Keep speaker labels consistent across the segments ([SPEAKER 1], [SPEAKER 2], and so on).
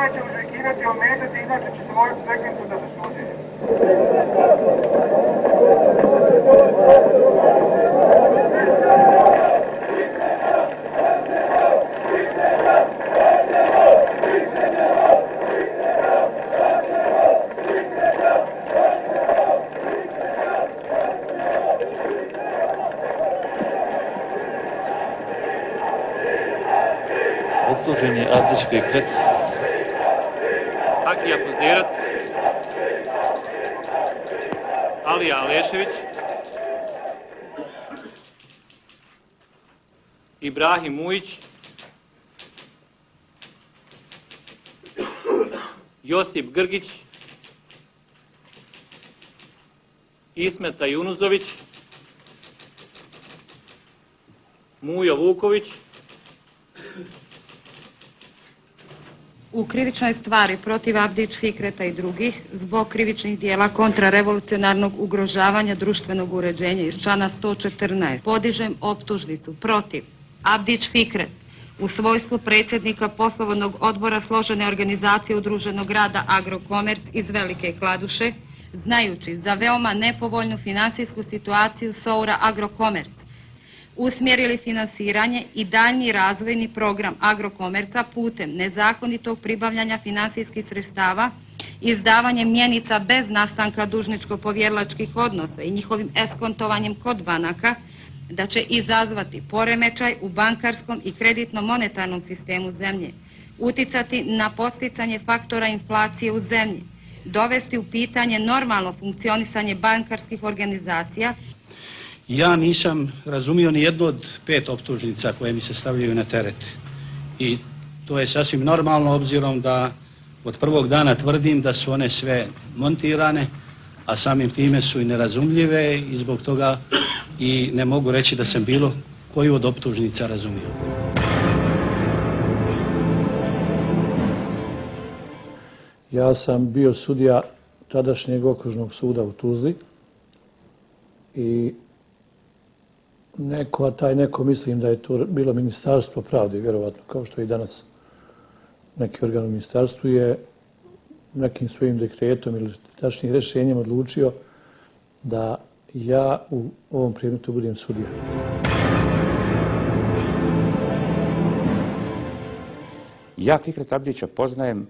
[SPEAKER 1] nemojte užekivati, ometati, inače ćete moju sekvencu da se sudi.
[SPEAKER 2] Optužen je Abdić Fikret,
[SPEAKER 3] Akija Puzdirac, Alija Alešević, Ibrahim Mujić, Josip Grgić, Ismeta Junuzović, Mujo Vuković,
[SPEAKER 4] u krivičnoj stvari protiv Abdić Fikreta i drugih zbog krivičnih dijela kontrarevolucionarnog ugrožavanja društvenog uređenja iz člana 114 podižem optužnicu protiv Abdić Fikret u svojstvu predsjednika poslovodnog odbora složene organizacije udruženog rada Agrokomerc iz Velike Kladuše, znajući za veoma nepovoljnu financijsku situaciju SOUR-a Agrokomerc, usmjerili finansiranje i daljnji razvojni program Agrokomerca putem nezakonitog pribavljanja financijskih sredstava, izdavanjem mjenica bez nastanka dužničko-povjerlačkih odnosa i njihovim eskontovanjem kod banaka, da će izazvati poremećaj u bankarskom i kreditno-monetarnom sistemu zemlje, uticati na posticanje faktora inflacije u zemlji, dovesti u pitanje normalno funkcionisanje bankarskih organizacija.
[SPEAKER 5] Ja nisam razumio ni jednu od 5 optužnica koje mi se stavljaju na teret. I to je sasvim normalno obzirom da od prvog dana tvrdim da su one sve montirane, a samim time su i nerazumljive i zbog toga i ne mogu reći da sam bilo koju od optužnica razumio.
[SPEAKER 6] Ja sam bio sudija tadašnjeg okružnog suda u Tuzli i taj neko mislim da je to bilo Ministarstvo pravde, vjerovatno, kao što je i danas neki organ u ministarstvu, je nekim svojim dekretom ili tačnijim rješenjem odlučio da ja u ovom predmetu budem sudija.
[SPEAKER 7] Ja Fikreta Abdića poznajem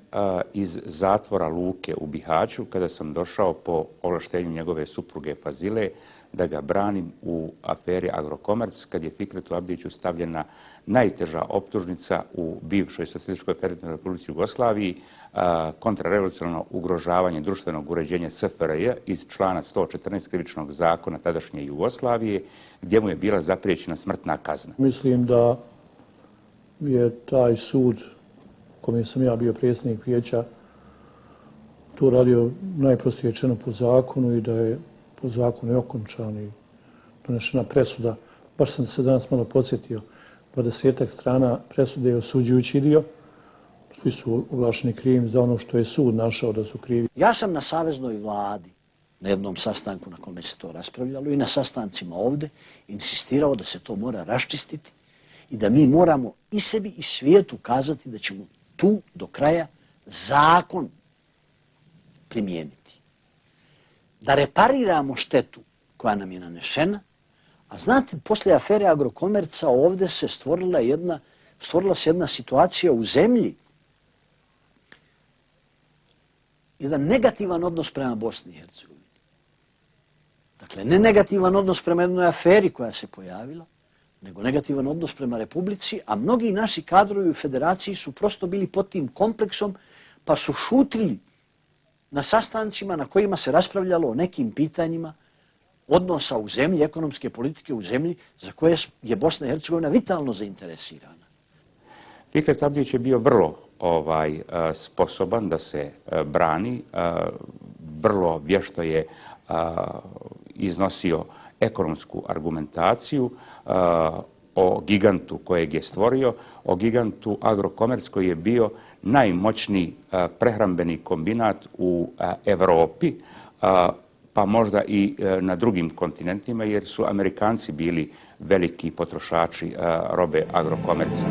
[SPEAKER 7] iz zatvora Luke u Bihaću, kada sam došao po ovlaštenju njegove supruge Fazile da ga branim u aferi Agrokomerc, kad je Fikretu Abdiću stavljena najteža optužnica u bivšoj Socijalističkoj Federativnoj Republici Jugoslaviji, kontrarevolucionarno ugrožavanje društvenog uređenja SFRJ iz člana 114 krivičnog zakona tadašnje Jugoslavije, gdje mu je bila zapriječena smrtna kazna.
[SPEAKER 6] Mislim da je taj sud, kome sam ja bio predsjednik vijeća, to radio najprostije rečeno po zakonu i da je po zakonu i okončan i donešena presuda. Baš sam se danas malo podsjetio, 20-ak strana presude je osuđujući dio. Svi su oglašeni krivim za ono što je sud našao da su krivi.
[SPEAKER 8] Ja sam na Saveznoj vladi, na jednom sastanku na kome se to raspravljalo i na sastancima ovdje, insistirao da se to mora raščistiti i da mi moramo i sebi i svijetu kazati da ćemo tu do kraja zakon primijeniti. Da repariramo štetu koja nam je nanešena, a znate, poslije afere Agrokomerca ovdje se stvorila se jedna situacija u zemlji, jedan negativan odnos prema Bosni i Hercegovini. Dakle, ne negativan odnos prema jednoj aferi koja se pojavila, nego negativan odnos prema Republici, a mnogi naši kadrovi u federaciji su prosto bili pod tim kompleksom, pa su šutili na sastancima na kojima se raspravljalo o nekim pitanjima odnosa u zemlji, ekonomske politike u zemlji, za koje je Bosna i Hercegovina vitalno zainteresirana.
[SPEAKER 7] Fikret Abdić je bio vrlo sposoban da se brani, vrlo vješto je iznosio ekonomsku argumentaciju o gigantu kojeg je stvorio, o gigantu Agrokomerc koji je bio najmoćniji prehrambeni kombinat u Europi, pa možda i na drugim kontinentima, jer su Amerikanci bili veliki potrošači robe Agrokomerca.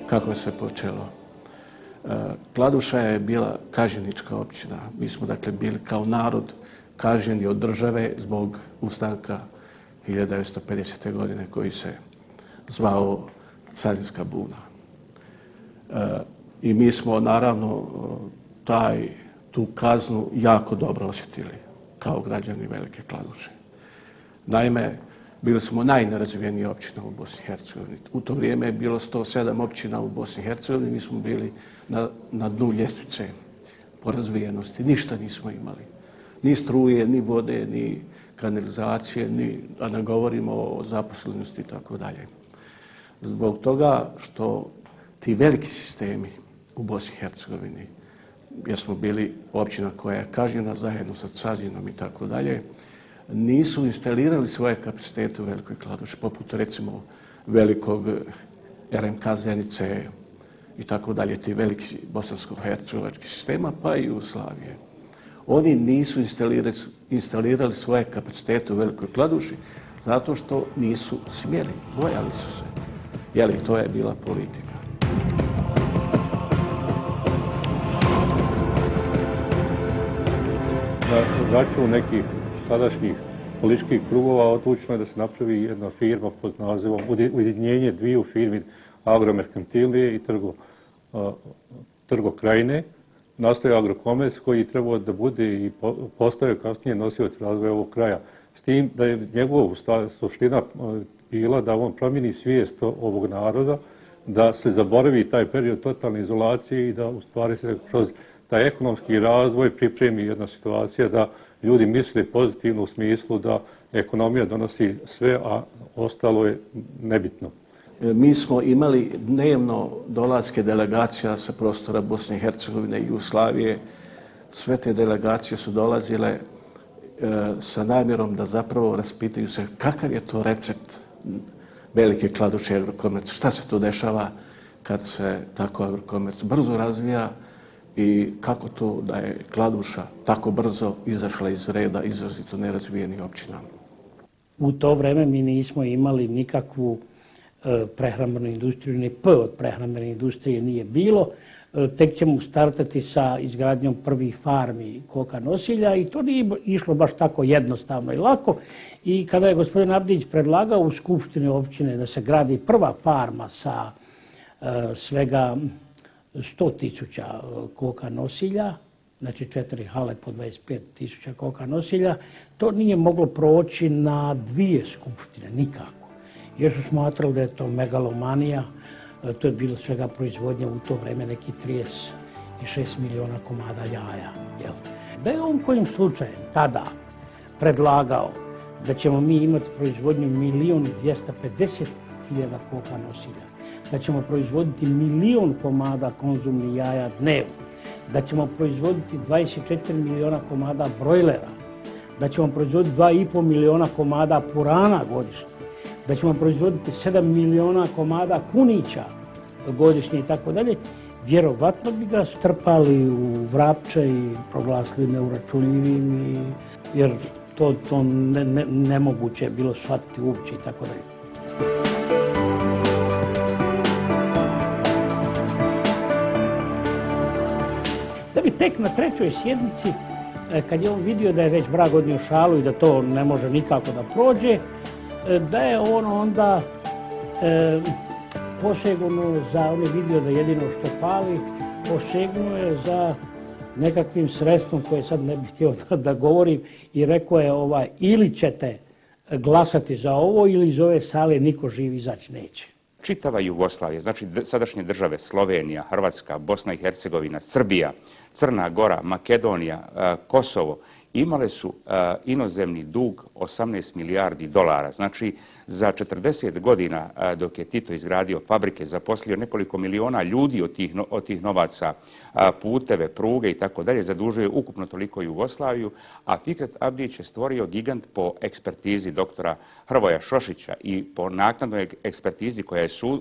[SPEAKER 9] kako je sve počelo. Kladuša je bila kažnjenička općina. Mi smo dakle bili kao narod kažnjeni od države zbog ustanka 1950. godine koji se zvao Carinska buna. I mi smo naravno tu kaznu jako dobro osjetili kao građani Velike Kladuše. Naime, bili smo najnerazvijenija općina u Bosni i Hercegovini. U to vrijeme je bilo 107 općina u Bosni i Hercegovini, mi smo bili na dnu ljestvice po razvijenosti. Ništa nismo imali. Ni struje, ni vode, ni kanalizacije, a ne govorimo o zaposlenosti i tako dalje. Zbog toga što ti veliki sistemi u Bosni i Hercegovini, jer smo bili općina koja je kažnjena zajedno sa Cazinom i tako dalje, nisu instalirali svoje kapacitete u Velikoj Kladuši, poput recimo velikog RMK Zenice i tako dalje, ti veliki bosansko-hercegovački sistema, pa i Jugoslavije. Oni nisu instalirali svoje kapacitete u Velikoj Kladuši zato što nisu smjeli, bojali su se. Jeli, to je bila politika.
[SPEAKER 10] Na račun nekih tadašnjih političkih krugova odlučeno je da se napravi jedna firma pod nazivom ujedinjenje dviju firmi Agromerkantilije i Trgo-Krajine. Nastaje Agrokomerc koji trebao da bude i postaje kasnije nosioc razvoja ovog kraja. S tim da je njegova suština bila da on promijeni svijest ovog naroda, da se zaboravi taj period totalne izolacije i da u stvari se kroz taj ekonomski razvoj pripremi jedna situacija da ljudi misle pozitivno u smislu da ekonomija donosi sve, a ostalo je nebitno.
[SPEAKER 9] Mi smo imali dnevno dolaske delegacija sa prostora Bosne i Hercegovine i Jugoslavije. Sve te delegacije su dolazile sa namjerom da zapravo raspitaju se kakav je to recept Velike Kladuše i Agrokomerca. Šta se to dešava kad se tako Agrokomerc brzo razvija i kako to da je Kladuša tako brzo izašla iz reda izrazito nerazvijenih općina.
[SPEAKER 11] U to vreme mi nismo imali nikakvu prehrambenu industriju, ni P od prehrambene industrije nije bilo. Tek ćemo startati sa izgradnjom prvih farmi koka nosilja i to nije išlo baš tako jednostavno i lako. I kada je gospodin Abdić predlagao u Skupštini općine da se gradi prva farma sa svega 100.000 koka nosilja, znači 4 hale po 25.000 koka nosilja, to nije moglo proći na 2 skupštine, nikako. Jer su smatrali da je to megalomanija, to je bilo svega proizvodnja u to vreme neki 36 miliona komada jaja. Da je on kojim slučajem tada predlagao da ćemo mi imati proizvodnju 1.250.000 koka nosilja, da ćemo proizvoditi 1.000.000 komada konzumnih jaja dnevno, da ćemo proizvoditi 24 miliona komada brojlera, da ćemo proizvoditi 2,5 miliona komada purana godišnje, da ćemo proizvoditi 7 miliona komada kunića godišnje i tako dalje, vjerovatno bi ga strpali u vrapče i proglasili neuračunljivim, jer to nemoguće je bilo shvatiti uopće i tako dalje. Da bi tek na 3. sjednici, kad je on vidio da je već vrag odnio šalu i da to ne može nikako da prođe, da je on onda posegnuo za, on je vidio da jedino što pali, posegnuo je za nekakvim sredstvom koje sad ne bih htio da govorim i rekao je ili ćete glasati za ovo ili iz ove sale niko živ izaći neće.
[SPEAKER 7] Čitava Jugoslavija, znači sadašnje države Slovenija, Hrvatska, Bosna i Hercegovina, Srbija, Crna Gora, Makedonija, Kosovo, imale su inozemni dug 18 milijardi dolara. Znači, za 40 godina dok je Tito izgradio fabrike, zaposlio nekoliko miliona ljudi od tih novaca, puteve, pruge i tako dalje, zadužuje ukupno toliko Jugoslaviju, a Fikret Abdić je stvorio gigant po ekspertizi doktora Hrvoja Šošića i po naknadnoj ekspertizi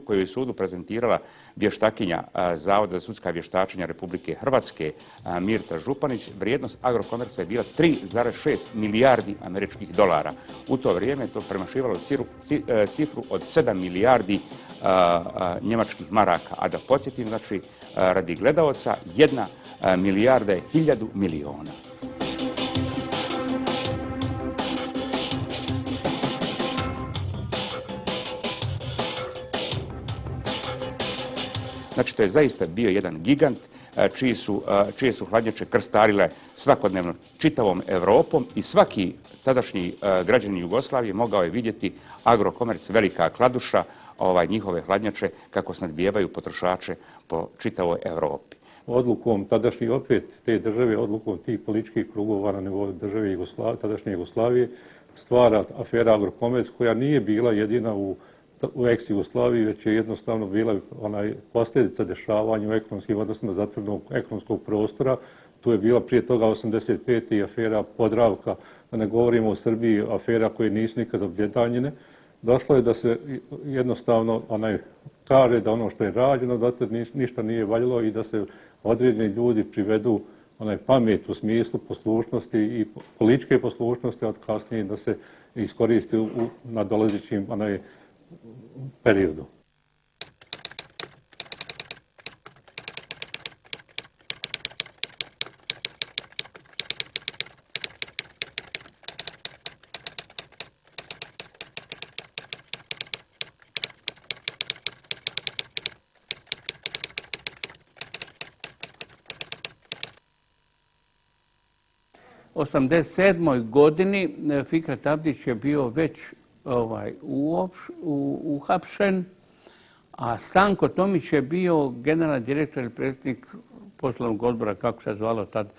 [SPEAKER 7] koju je sudu prezentirala vještakinja Zavoda za sudska vještačenja Republike Hrvatske Mirta Županić. Vrijednost Agrokomerca je bila 3,6 milijardi američkih dolara. U to vrijeme to premašivalo cifru od 7 milijardi njemačkih maraka. A da podsjetim, znači, radi gledaoca, 1 milijarda je 1000 miliona. Znači, to je zaista bio jedan gigant čije su hladnjače krstarile svakodnevno čitavom Europom i svaki tadašnji građanin Jugoslavije mogao je vidjeti Agrokomerc, Velika Kladuša, njihove hladnjače kako snadbijevaju potrošače po čitavoj Europi.
[SPEAKER 10] Odlukom tadašnji opet te države, odlukom tih političkih krugova na nivou države tadašnje Jugoslavije stvara afera Agrokomerc koja nije bila jedina u ex-Jugoslaviji, već je jednostavno bila posljedica dešavanja u ekonomskim odnosima zatvorenog ekonomskog prostora. Tu je bila prije toga 85. afera Podravka, da ne govorimo o Srbiji, afera koje nisu nikad objedanjene. Došlo je da se jednostavno kaže da ono što je rađeno da ništa nije valjalo i da se određeni ljudi privedu pamet u smislu poslušnosti i političke poslušnosti, od kasnije da se iskoristi u nadolazećim periodu.
[SPEAKER 11] U 1987. godini Fikret Abdić je bio već uhapšen, a Stanko Tomić je bio generalni direktor ili predsjednik poslovnog odbora, kako se zvalo tad,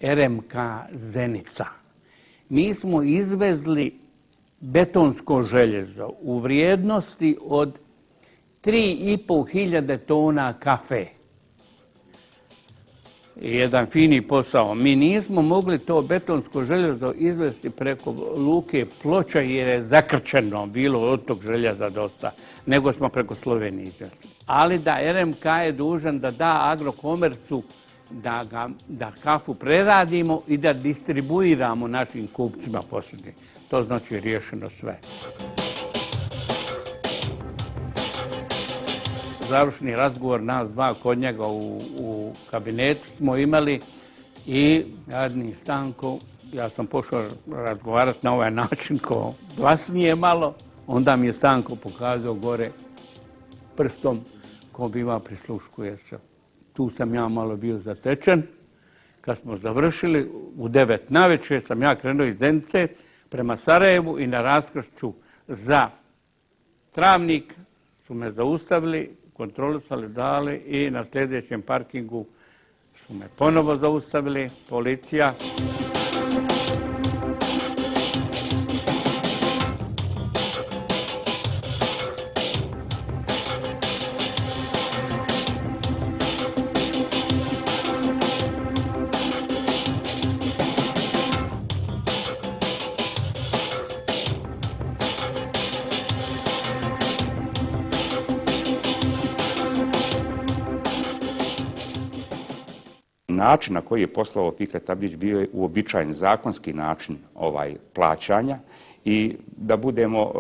[SPEAKER 11] RMK Zenica. Mi smo izvezli betonsko željezo u vrijednosti od 3.500 tona kafe. Jedan fini posao. Mi nismo mogli to betonsko željezo izvesti preko luke Ploča jer je zakrčeno bilo od tog željeza dosta, nego smo preko Slovenije izvesti. Ali da RMK je dužan da da Agrokomercu da kafu preradimo i da distribuiramo našim kupcima posljednje. To znači riješeno sve. Završni razgovor nas dva kod njega u kabinetu smo imali i jadni Stanko, ja sam pošao razgovarati na ovaj način ko glasnije malo, onda mi je Stanko pokazao gore prstom ko biva prisluškuje se. Tu sam ja malo bio zatečen. Kad smo završili, u 9 navečer sam ja krenuo iz Zenice prema Sarajevu i na raskršću za Travnik su me zaustavili, kontrolisali, dali i na sljedećem parkingu su me ponovo zaustavili, policija.
[SPEAKER 7] Način na koji je poslovao Fikret Abdić bio je uobičajen zakonski način plaćanja i da budemo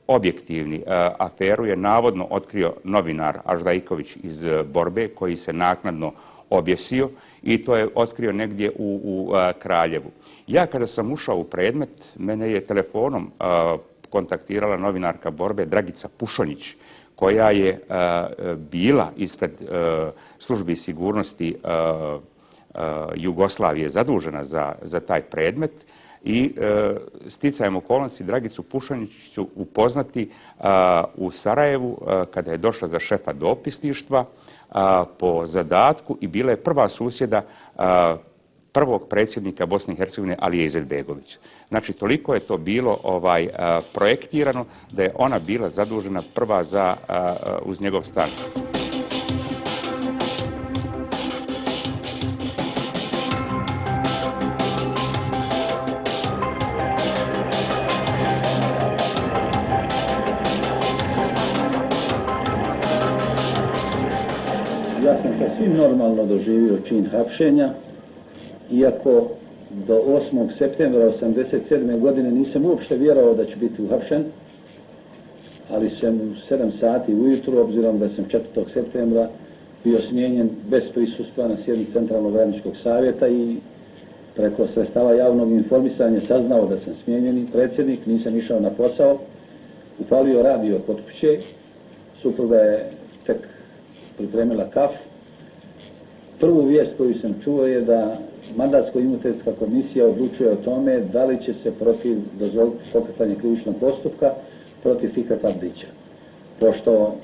[SPEAKER 7] objektivni, aferu je navodno otkrio novinar Aždajković iz Borbe koji se naknadno objesio i to je otkrio negdje u Kraljevu. Ja kada sam ušao u predmet, mene je telefonom kontaktirala novinarka Borbe Dragica Pušonjić koja je bila ispred službi sigurnosti Jugoslavije zadužena za taj predmet i sticajem okolnosti Dragicu Pušonjić ću upoznati u Sarajevu kada je došla za šefa dopisništva po zadatku i bila je prva susjeda prvog predsjednika Bosne i Hercegovine Alije Izetbegovića. Znači, toliko je to bilo projektirano da je ona bila zadužena prva uz njegov stan.
[SPEAKER 12] Ja sam sasvim normalno doživio čin hapšenja, iako do 8. septembra 1987. godine nisam uopšte vjerovao da ću biti uhapšen. ali sam u 7 sati ujutro, obzirom da sam 4. septembra bio smijenjen bez prisustva na sjednici Centralnog radničkog savjeta i preko sredstava javnog informisanja saznao da sam smijenjeni predsjednik, nisam išao na posao, upalio radio kod kuće, supruga je tek pripremila kafu. Prvu vijest koju sam čuo je da Mandatsko-imunitetska komisija odlučuje o tome da li će se dozvoliti pokretanje krivičnog postupka protiv Fikreta Abdića. Pošto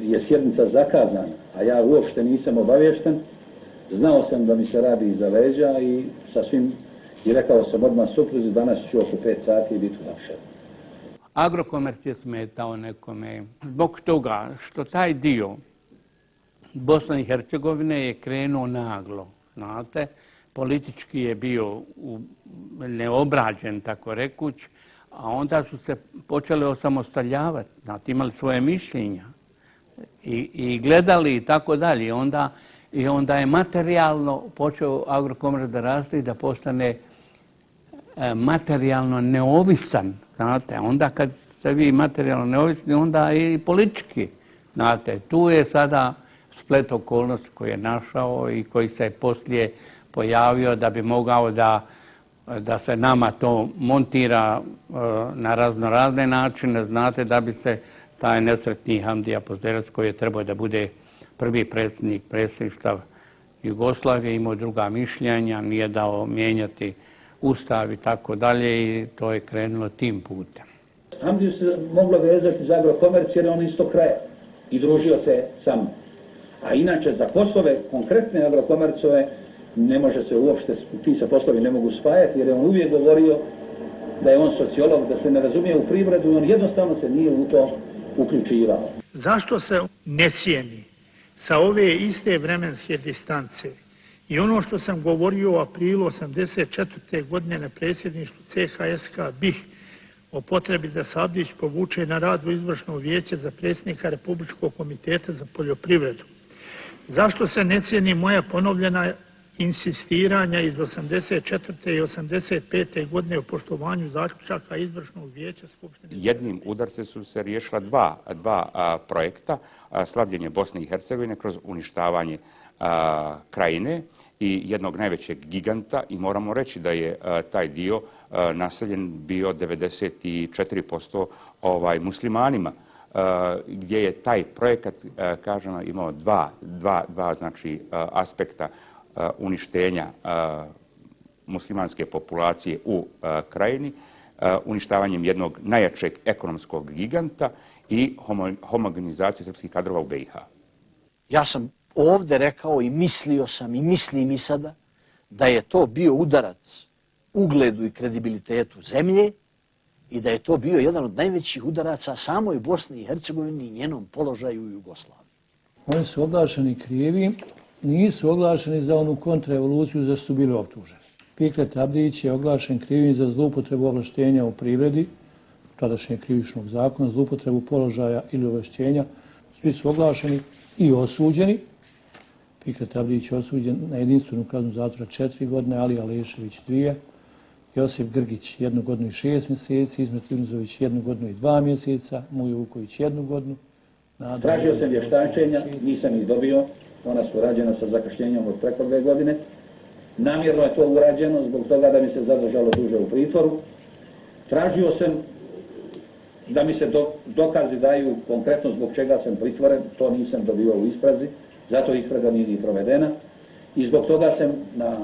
[SPEAKER 12] je sjednica zakazana, a ja uopšte nisam obavješten, znao sam da mi se radi iza leđa i rekao sam odmah supruzi, danas ću oko 5 sati biti uhapšen.
[SPEAKER 5] Agrokomerc je smetao nekome zbog toga što taj dio Bosne i Hercegovine je krenuo naglo, znate, politički je bio neobrađen, tako rekuć, a onda su se počeli osamostaljavati, znate, imali svoje mišljenja i gledali i tako dalje. I onda je materijalno počeo Agrokomerc da raste i da postane materijalno neovisan, znate. Onda kad ste vi materijalno neovisni, onda i politički, znate. Tu je sada splet okolnosti koji je našao i koji se poslije pojavio da bi mogao da se nama to montira na razne načine, znate, da bi se taj nesretni Hamdija Pozderac koji je trebao da bude prvi predsjednik predsjedništva Jugoslavije, imao druga mišljenja, nije dao mijenjati ustav i tako dalje i to je krenulo tim putem.
[SPEAKER 12] Hamdiju se moglo vezati za Agrokomerc jer je on isto kraja i družio se sa mnom. A inače za poslove konkretne Agrokomercove ne može se uopšte, ti se poslovi ne mogu spajati jer je on uvijek govorio da je on sociolog, da se ne razumije u privredu i on jednostavno se nije u to uključivao.
[SPEAKER 13] Zašto se ne cijeni sa ove iste vremenske distance i ono što sam govorio u aprilu 1984. godine na predsjedništvu CHSK BiH o potrebi da se Abdić povuče na rad u izvršno vijeće za predsjednika Republičkog komiteta za poljoprivredu? Zašto se ne cijeni moja ponovljena insistiranja iz 1984. i 1985. godine o poštovanju zaključaka izvršnog vijeća Skupštine?
[SPEAKER 7] Jednim udarcem su se riješila dva projekta, slavljenje Bosne i Hercegovine kroz uništavanje Krajine i jednog najvećeg giganta i moramo reći da je taj dio naseljen bio 94% muslimanima, gdje je taj projekat, kažemo, imao dva znači aspekta uništenja muslimanske populacije u Krajini, uništavanjem jednog najjačeg ekonomskog giganta i homogenizaciju srpskih kadrova u BiH.
[SPEAKER 8] Ja sam ovdje rekao i mislio sam i mislim i sada da je to bio udarac ugledu i kredibilitetu zemlje i da je to bio jedan od najvećih udaraca samoj Bosni i Hercegovini i njenom položaju u Jugoslaviji.
[SPEAKER 6] Oni su oglašeni krivi, nisu oglašeni za onu kontrarevoluciju za što su bili optuženi. Fikret Abdić je oglašen krivim za zloupotrebu ovlaštenja u privredi, tadašnjeg krivičnog zakona, zloupotrebu položaja ili ovlaštenja. Svi su oglašeni i osuđeni. Fikret Abdić je osuđen na jedinstvenu kaznu zatvora 4 godine, Ali Alešević 2, Josip Grgić 1 godinu i 6 mjeseci, Ismet Junuzović 1 godinu i 2 mjeseca, Mujo Vuković 1 godinu.
[SPEAKER 12] Tražio sam vještačenja, nisam ih dobio, ona su rađena sa zakašnjenjem od preko 2 godine. Namjerno je to urađeno zbog toga da mi se zadržalo duže u pritvoru. Tražio sam da mi se dokazi daju konkretno zbog čega sam pritvoren, to nisam dobio u istrazi, zato istraga nije ni provedena i zbog toga sam na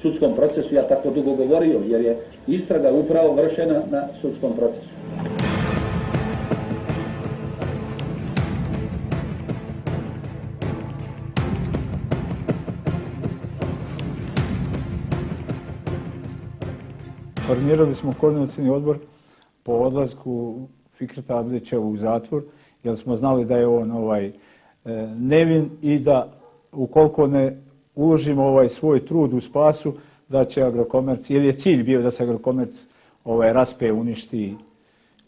[SPEAKER 12] sudskom procesu ja tako dugo govorio, jer je istraga upravo vršena na sudskom procesu.
[SPEAKER 14] Formirali smo koordinacioni odbor po odlasku Fikreta Abdića u zatvor, jer smo znali da je on nevin i da ukoliko ne uložimo svoj trud u spasu, da će Agrokomerc, jer je cilj bio da se Agrokomerc raspe, uništi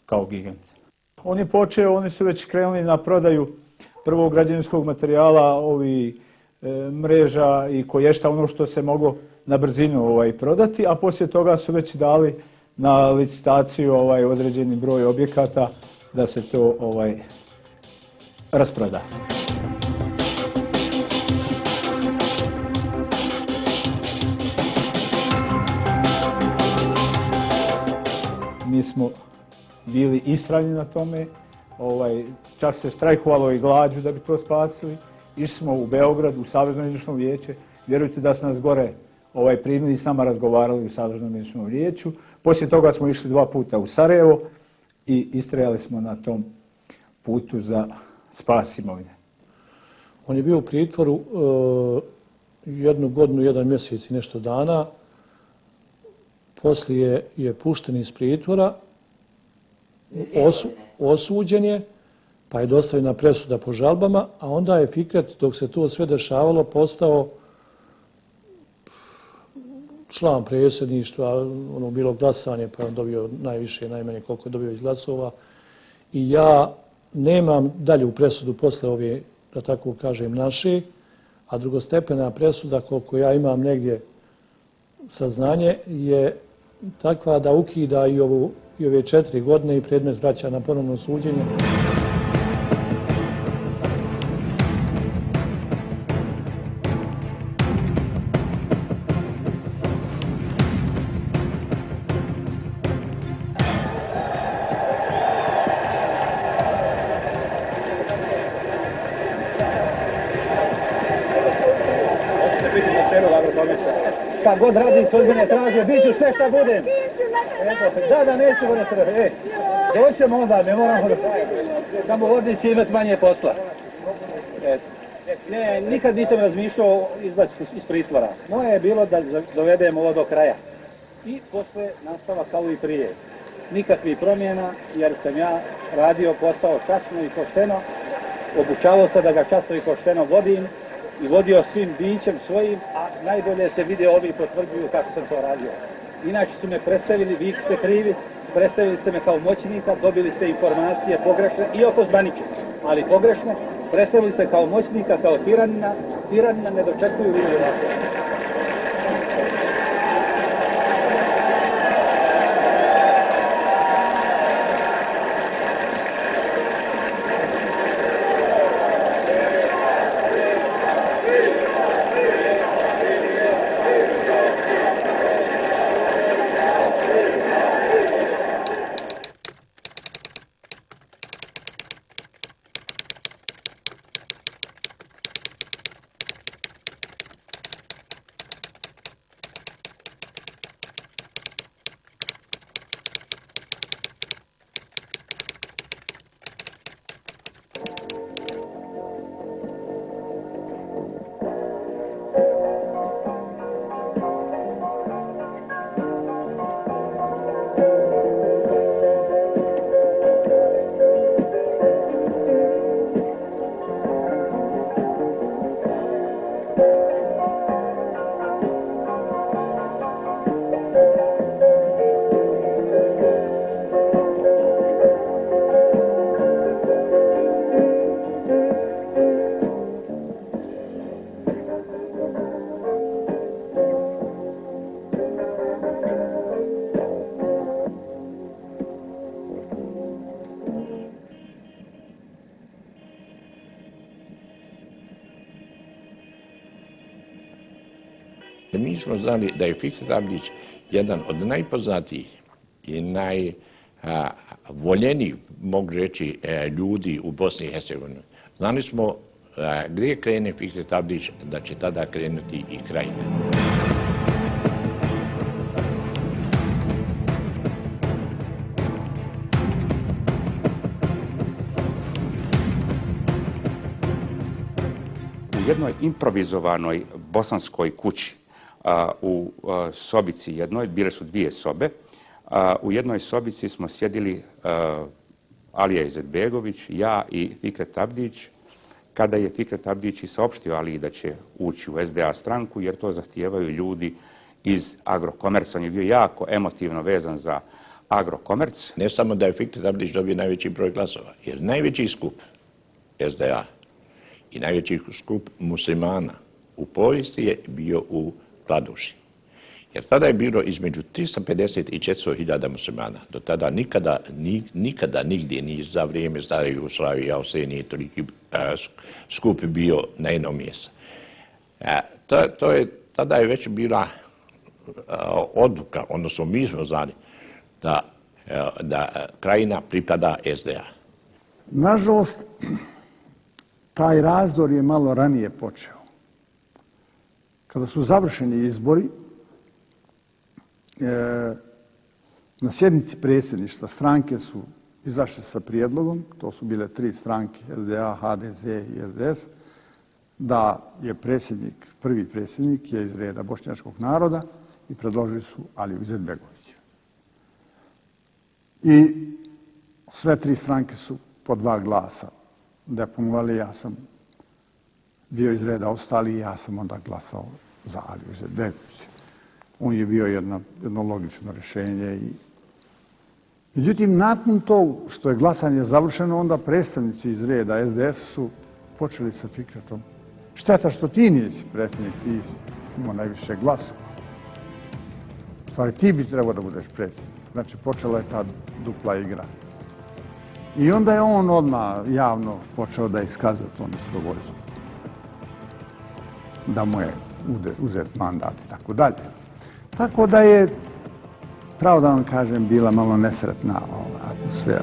[SPEAKER 14] kao gigant. On je počeo, oni su već krenuli na prodaju prvog građevinskog materijala, mreža i koješta, ono što se moglo na brzinu prodati, a poslije toga su već dali na licitaciju određeni broj objekata da se to rasproda. Mi smo bili istrajni na tome, čak se štrajkovalo i glađu da bi to spasili. Išli smo u Beograd, u Savezno izvršno vijeće. Vjerujte da su nas gore primili i s nama razgovarali u Saveznom izvršnom vijeću. Poslije toga smo išli 2 puta u Sarajevo i istrajali smo na tom putu za spas imovine.
[SPEAKER 6] On je bio u pritvoru 1 godinu, 1 mjesec i nešto dana. Poslije je pušten iz pritvora, osuđen je, pa je dostavljena presuda po žalbama, a onda je Fikret, dok se to sve dešavalo, postao član predsjedništva, ono bilo glasanje, pa je on dobio najviše, najmanje koliko je dobio iz glasova. I ja nemam dalju presudu posle ove, da tako kažem, naše, a drugostepena presuda, koliko ja imam negdje saznanje, je takva da ukida i ove 4 godine i predmet vraća na ponovno suđenje.
[SPEAKER 15] Kad god radi sudbene traže, bit ću sve šta budem. Da, neću gore srve. Doćemo onda, ne moramo da... Samo ovdje će imati manje posla. Ne, nikad nisam razmišljao izbaciti iz pritvora. Moje je bilo da dovedemo ovo do kraja. I posle nastava kao i prije. Nikakvih promjena, jer sam ja radio posao časno i pošteno. Obučavao se da ga časno i pošteno vodim. I vodio svim bićem svojim, a najbolje se vide ovi potvrđuju kako sam to radio. Inače su me predstavili, vi ste krivi, predstavili ste me kao moćnika, dobili ste informacije pogrešne i oko Zbanića, ali pogrešne, predstavili ste kao moćnika, kao tiranina ne dočekuju ljudi ovako.
[SPEAKER 16] Mi smo znali da je Fikret Abdić jedan od najpoznatijih i najvoljenijih, mogu reći, ljudi u Bosni i Hercegovini. Znali smo gdje krene Fikret Abdić, da će tada krenuti i Krajina.
[SPEAKER 7] U jednoj improvizovanoj bosanskoj kući, u sobici jednoj, bile su 2 sobe, u jednoj sobici smo sjedili Alija Izetbegović, ja i Fikret Abdić, kada je Fikret Abdić i saopštio Aliji da će ući u SDA stranku, jer to zahtijevaju ljudi iz Agrokomerca. On je bio jako emotivno vezan za Agrokomerc.
[SPEAKER 16] Ne samo da je Fikret Abdić dobio najveći broj glasova, jer najveći skup SDA i najveći skup muslimana u povijesti je bio u Kladuši. Jer tada je bilo između 350 i 400 hiljada muslimana. Do tada nikada nigdje ni za vrijeme stare Jugoslavije, Austrije nije toliki skup bio na jednom mjestu. Tada je već bila odluka, odnosno mi smo znali da Krajina pripada SDA.
[SPEAKER 17] Nažalost, taj razdor je malo ranije počeo. Kada su završeni izbori, na sjednici predsjedništva stranke su izašle sa prijedlogom, to su bile 3 stranke, SDA, HDZ i SDS, da je prvi predsjednik je iz reda bošnjačkog naroda i predložili su Aliju Izetbegovića. I sve 3 stranke su po 2 glasa deponovali, ja sam bio iz reda ostali i ja sam onda glasao za Aliju Izetbegovića. On je bio jedno logično rješenje. Međutim, nakon to što je glasanje završeno, onda predstavnici iz reda SDS su počeli sa Fikretom. Šteta što ti nisi predsjednik, ti imao najviše glasova. U stvari, ti bi trebao da budeš predsjednik. Znači, počela je ta dupla igra. I onda je on odmah javno počeo da iskazuje to nezadovoljstvo. Da mu je uzet mandat i tako dalje. Tako da je, pravo da vam kažem, bila malo nesretna atmosfera.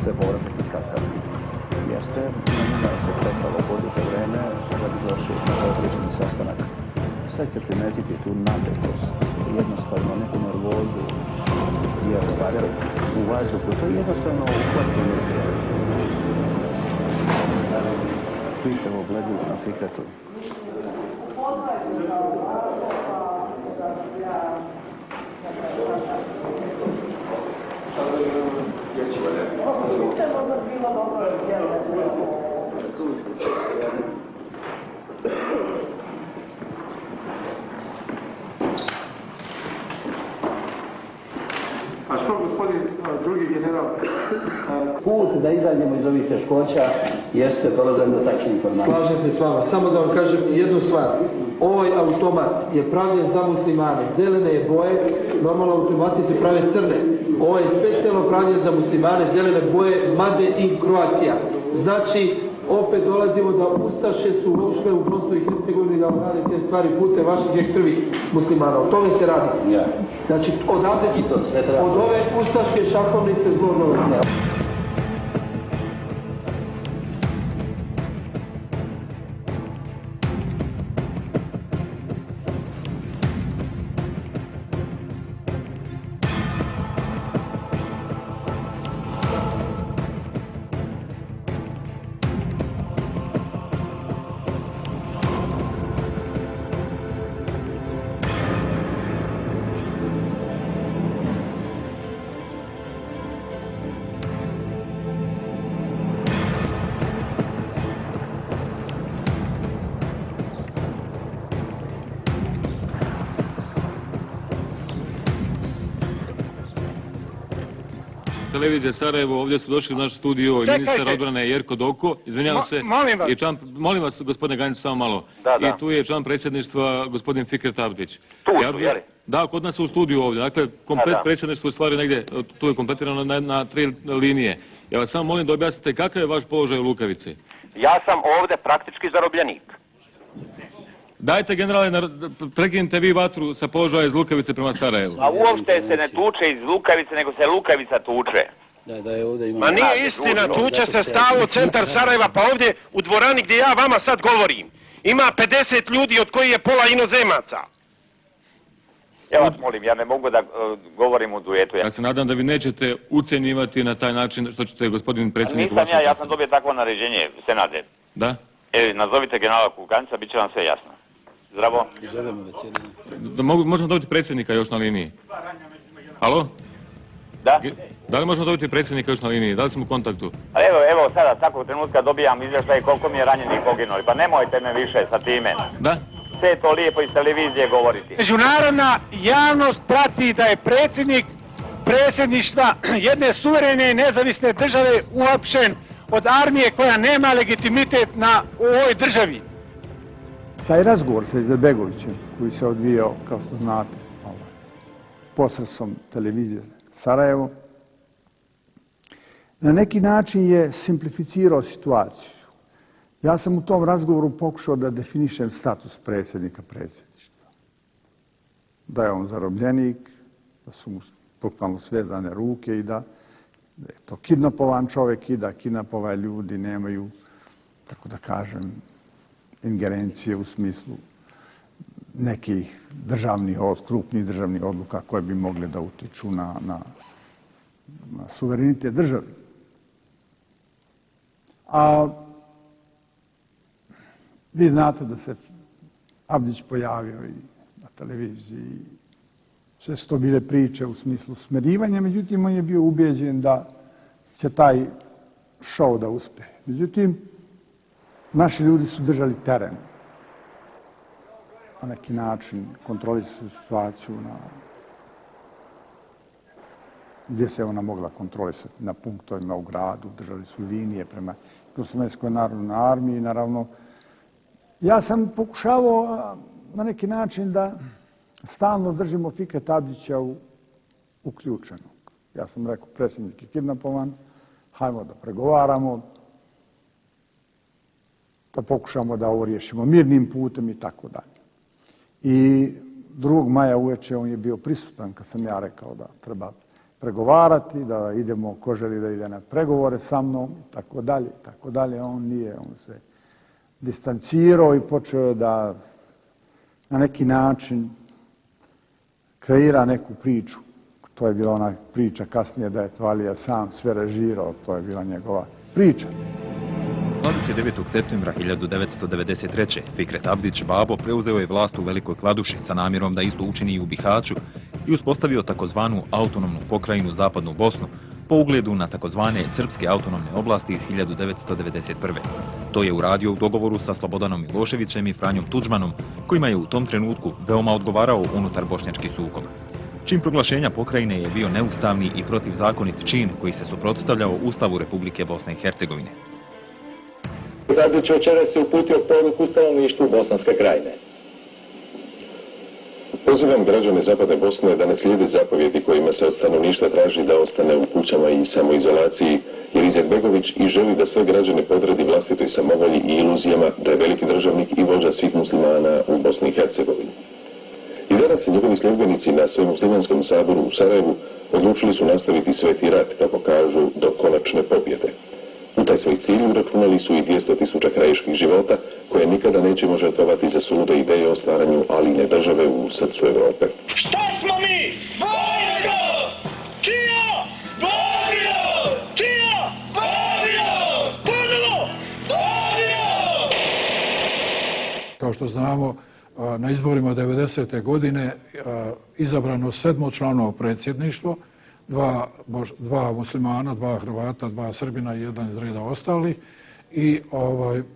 [SPEAKER 12] Sve povratno iskazali. Jeste, da se pretalo bolje za vreme, da bi došli na određeni sastanak. Sve ćete primetiti tu napetost, jednostavno neku nervozu, jer u vazduhu, to je jednostavno uhvatljeno. Pitavo gledu na Fikretu.
[SPEAKER 1] A što, gospodin drugi general?
[SPEAKER 18] Put da izađemo iz ovih teškoća jeste dolazak do takvih informacija.
[SPEAKER 19] Slažem se s vama. Samo da vam kažem jednu stvar. Ovaj automat je pravljen za muslimane. Zelene je boje, normalno automati se prave crne. Ovo je specijalno pravljen za muslimane, zelene boje, Made in Croatia. Znači, opet dolazimo da Ustaše su ušle u Bosnu i Hercegovini da rade te stvari putem vaših ekstremnih muslimana. O tome se radi. Znači, odavde, od ove ustaške šahovnice zlorno.
[SPEAKER 20] Televizija Sarajevo, ovdje su došli u naš studio ministar odbrane Jerko Doko, izvinjavam se. Molim vas, gospodine Ganjić, samo malo. I tu je član predsjedništva, gospodin Fikret Abdić. Da, kod nas u studiju ovdje. Dakle, komplet predsjedništvo u stvari negdje, tu je kompletirano na 3 linije. Ja vas samo molim da objasnite kakav je vaš položaj u Lukavici.
[SPEAKER 21] Ja sam ovdje praktički zarobljenik.
[SPEAKER 20] Dajte, generale, prekinite vi vatru sa položaja iz Lukavice prema Sarajevu.
[SPEAKER 21] A uopšte se ne tuče iz Lukavice, nego se Lukavica tuče.
[SPEAKER 22] Ma nije istina, tuče se stalno centar Sarajeva, pa ovdje u dvorani gdje ja vama sad govorim. Ima 50 ljudi od kojih je pola inozemaca.
[SPEAKER 21] Ja vas molim, ja ne mogu da govorim u duetu.
[SPEAKER 20] Ja se nadam da vi nećete ucenjivati na taj način što ćete gospodin predsjednik...
[SPEAKER 21] Nisam ja sam dobio takvo naređenje, Senade.
[SPEAKER 20] Da?
[SPEAKER 21] Nazovite generala Kukanica, bit će vam sve jasno. Zdravo.
[SPEAKER 20] Možemo dobiti predsjednika još na liniji? Alo?
[SPEAKER 21] Da?
[SPEAKER 20] Da li možemo dobiti predsjednika još na liniji? Da li smo u kontaktu?
[SPEAKER 21] Evo sada, svakog trenutka dobijam izvještaj koliko mi je ranjenih poginuli. Pa nemojte me više sa time.
[SPEAKER 20] Da?
[SPEAKER 21] Sve to lijepo iz televizije govoriti.
[SPEAKER 22] Međunarodna javnost prati da je predsjednik
[SPEAKER 14] predsjedništva jedne suverene i nezavisne države uhapšen od armije koja nema legitimitet u ovoj državi.
[SPEAKER 17] Taj razgovor sa Izetbegovićem koji se odvijao, kao što znate, posredstvom televizije Sarajevo, na neki način je simplificirao situaciju. Ja sam u tom razgovoru pokušao da definišem status predsjednika predsjedništva. Da je on zarobljenik, da su mu bukvalno svezane ruke i da je to kidnapovan čovjek i da kidnapovani ljudi nemaju, tako da kažem, ingerencije u smislu nekih krupnih državnih odluka koje bi mogle da utiču na suverenitet države. A vi znate da se Abdić pojavio i na televiziji. Sve su to bile priče u smislu smerivanja, međutim on je bio ubeđen da će taj šou da uspe. Međutim, naši ljudi su držali teren. Na neki način kontrolisali situaciju gdje se ona mogla kontrolisati, na punktovima u gradu, držali su linije prema Jugoslovenskoj narodnoj armiji. Naravno, ja sam pokušavao na neki način da stalno držimo Fikreta Abdića uključenog. Ja sam rekao, predsjednik je kidnapovan, hajmo da pregovaramo, da pokušamo da ovo riješimo mirnim putem i tako dalje. I 2. maja uveče on je bio prisutan kad sam ja rekao da treba pregovarati, da idemo, ko želi da ide na pregovore sa mnom i tako dalje, i tako dalje. On nije, on se distancirao i počeo da na neki način kreira neku priču. To je bila ona priča kasnije da je to Alija sam sve režirao, to je bila njegova priča.
[SPEAKER 2] 29. septembra 1993. Fikret Abdić Babo preuzeo je vlast u Velikoj Kladuši sa namjerom da isto učini i u Bihaću i uspostavio takozvanu autonomnu pokrajinu Zapadnu Bosnu po ugledu na takozvane srpske autonomne oblasti iz 1991. To je uradio u dogovoru sa Slobodanom Miloševićem i Franjom Tudžmanom, kojima je u tom trenutku veoma odgovarao unutar bošnjački sukob. Čin proglašenja pokrajine je bio neustavni i protivzakonit čin koji se suprotstavljao Ustavu Republike Bosne i Hercegovine.
[SPEAKER 3] Abdić večeras je uputio poruku stanovništvu Bosanske krajine. Pozivam građane Zapadne Bosne da ne slijede zapovjedi kojima se od stanovništva traži da ostane u kućama i samoizolaciji, jer Izetbegović i želi da sve građane podredi vlastitoj samovolji i iluzijama da je veliki državnik i vođa svih muslimana u Bosni i Hercegovini. I danas njegovi sljedbenici na Svemuslimanskom saboru u Sarajevu odlučili su nastaviti sveti rat, kako kažu, do konačne pobjede. U taj svoj cilj uračunali su i 200.000 krajiških života, koje nikada nećemo žrtvovati za sulude ideje o stvaranju Aline države u srcu Evrope.
[SPEAKER 23] Šta smo mi? Vojsko! Čija? Bobino! Čija? Bobino! Ponovo! Bobino!
[SPEAKER 6] Kao što znamo, na izborima 90. godine izabrano 7-članovo predsjedništvo, dva muslimana, 2 Hrvata, 2 Srbina i 1 iz reda ostalih. I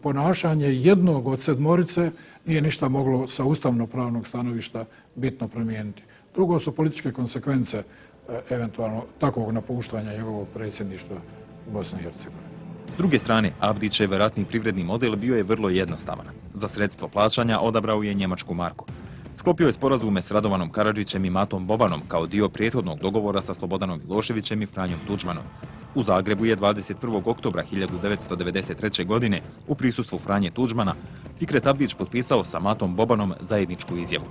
[SPEAKER 6] ponašanje jednog od 7 nije ništa moglo sa ustavno-pravnog stanovišta bitno promijeniti. Drugo su političke konsekvence eventualno takvog napuštanja njegovog predsjedništva u Bosni i Hercegovini.
[SPEAKER 2] S druge strane, Abdićev ratni privredni model bio je vrlo jednostavan. Za sredstvo plaćanja odabrao je njemačku marku. Sklopio je sporazume s Radovanom Karadžićem i Matom Bobanom kao dio prethodnog dogovora sa Slobodanom Miloševićem i Franjom Tudžmanom. U Zagrebu je 21. oktobra 1993. godine u prisustvu Franje Tudžmana Fikret Abdić potpisao sa Matom Bobanom zajedničku izjavu.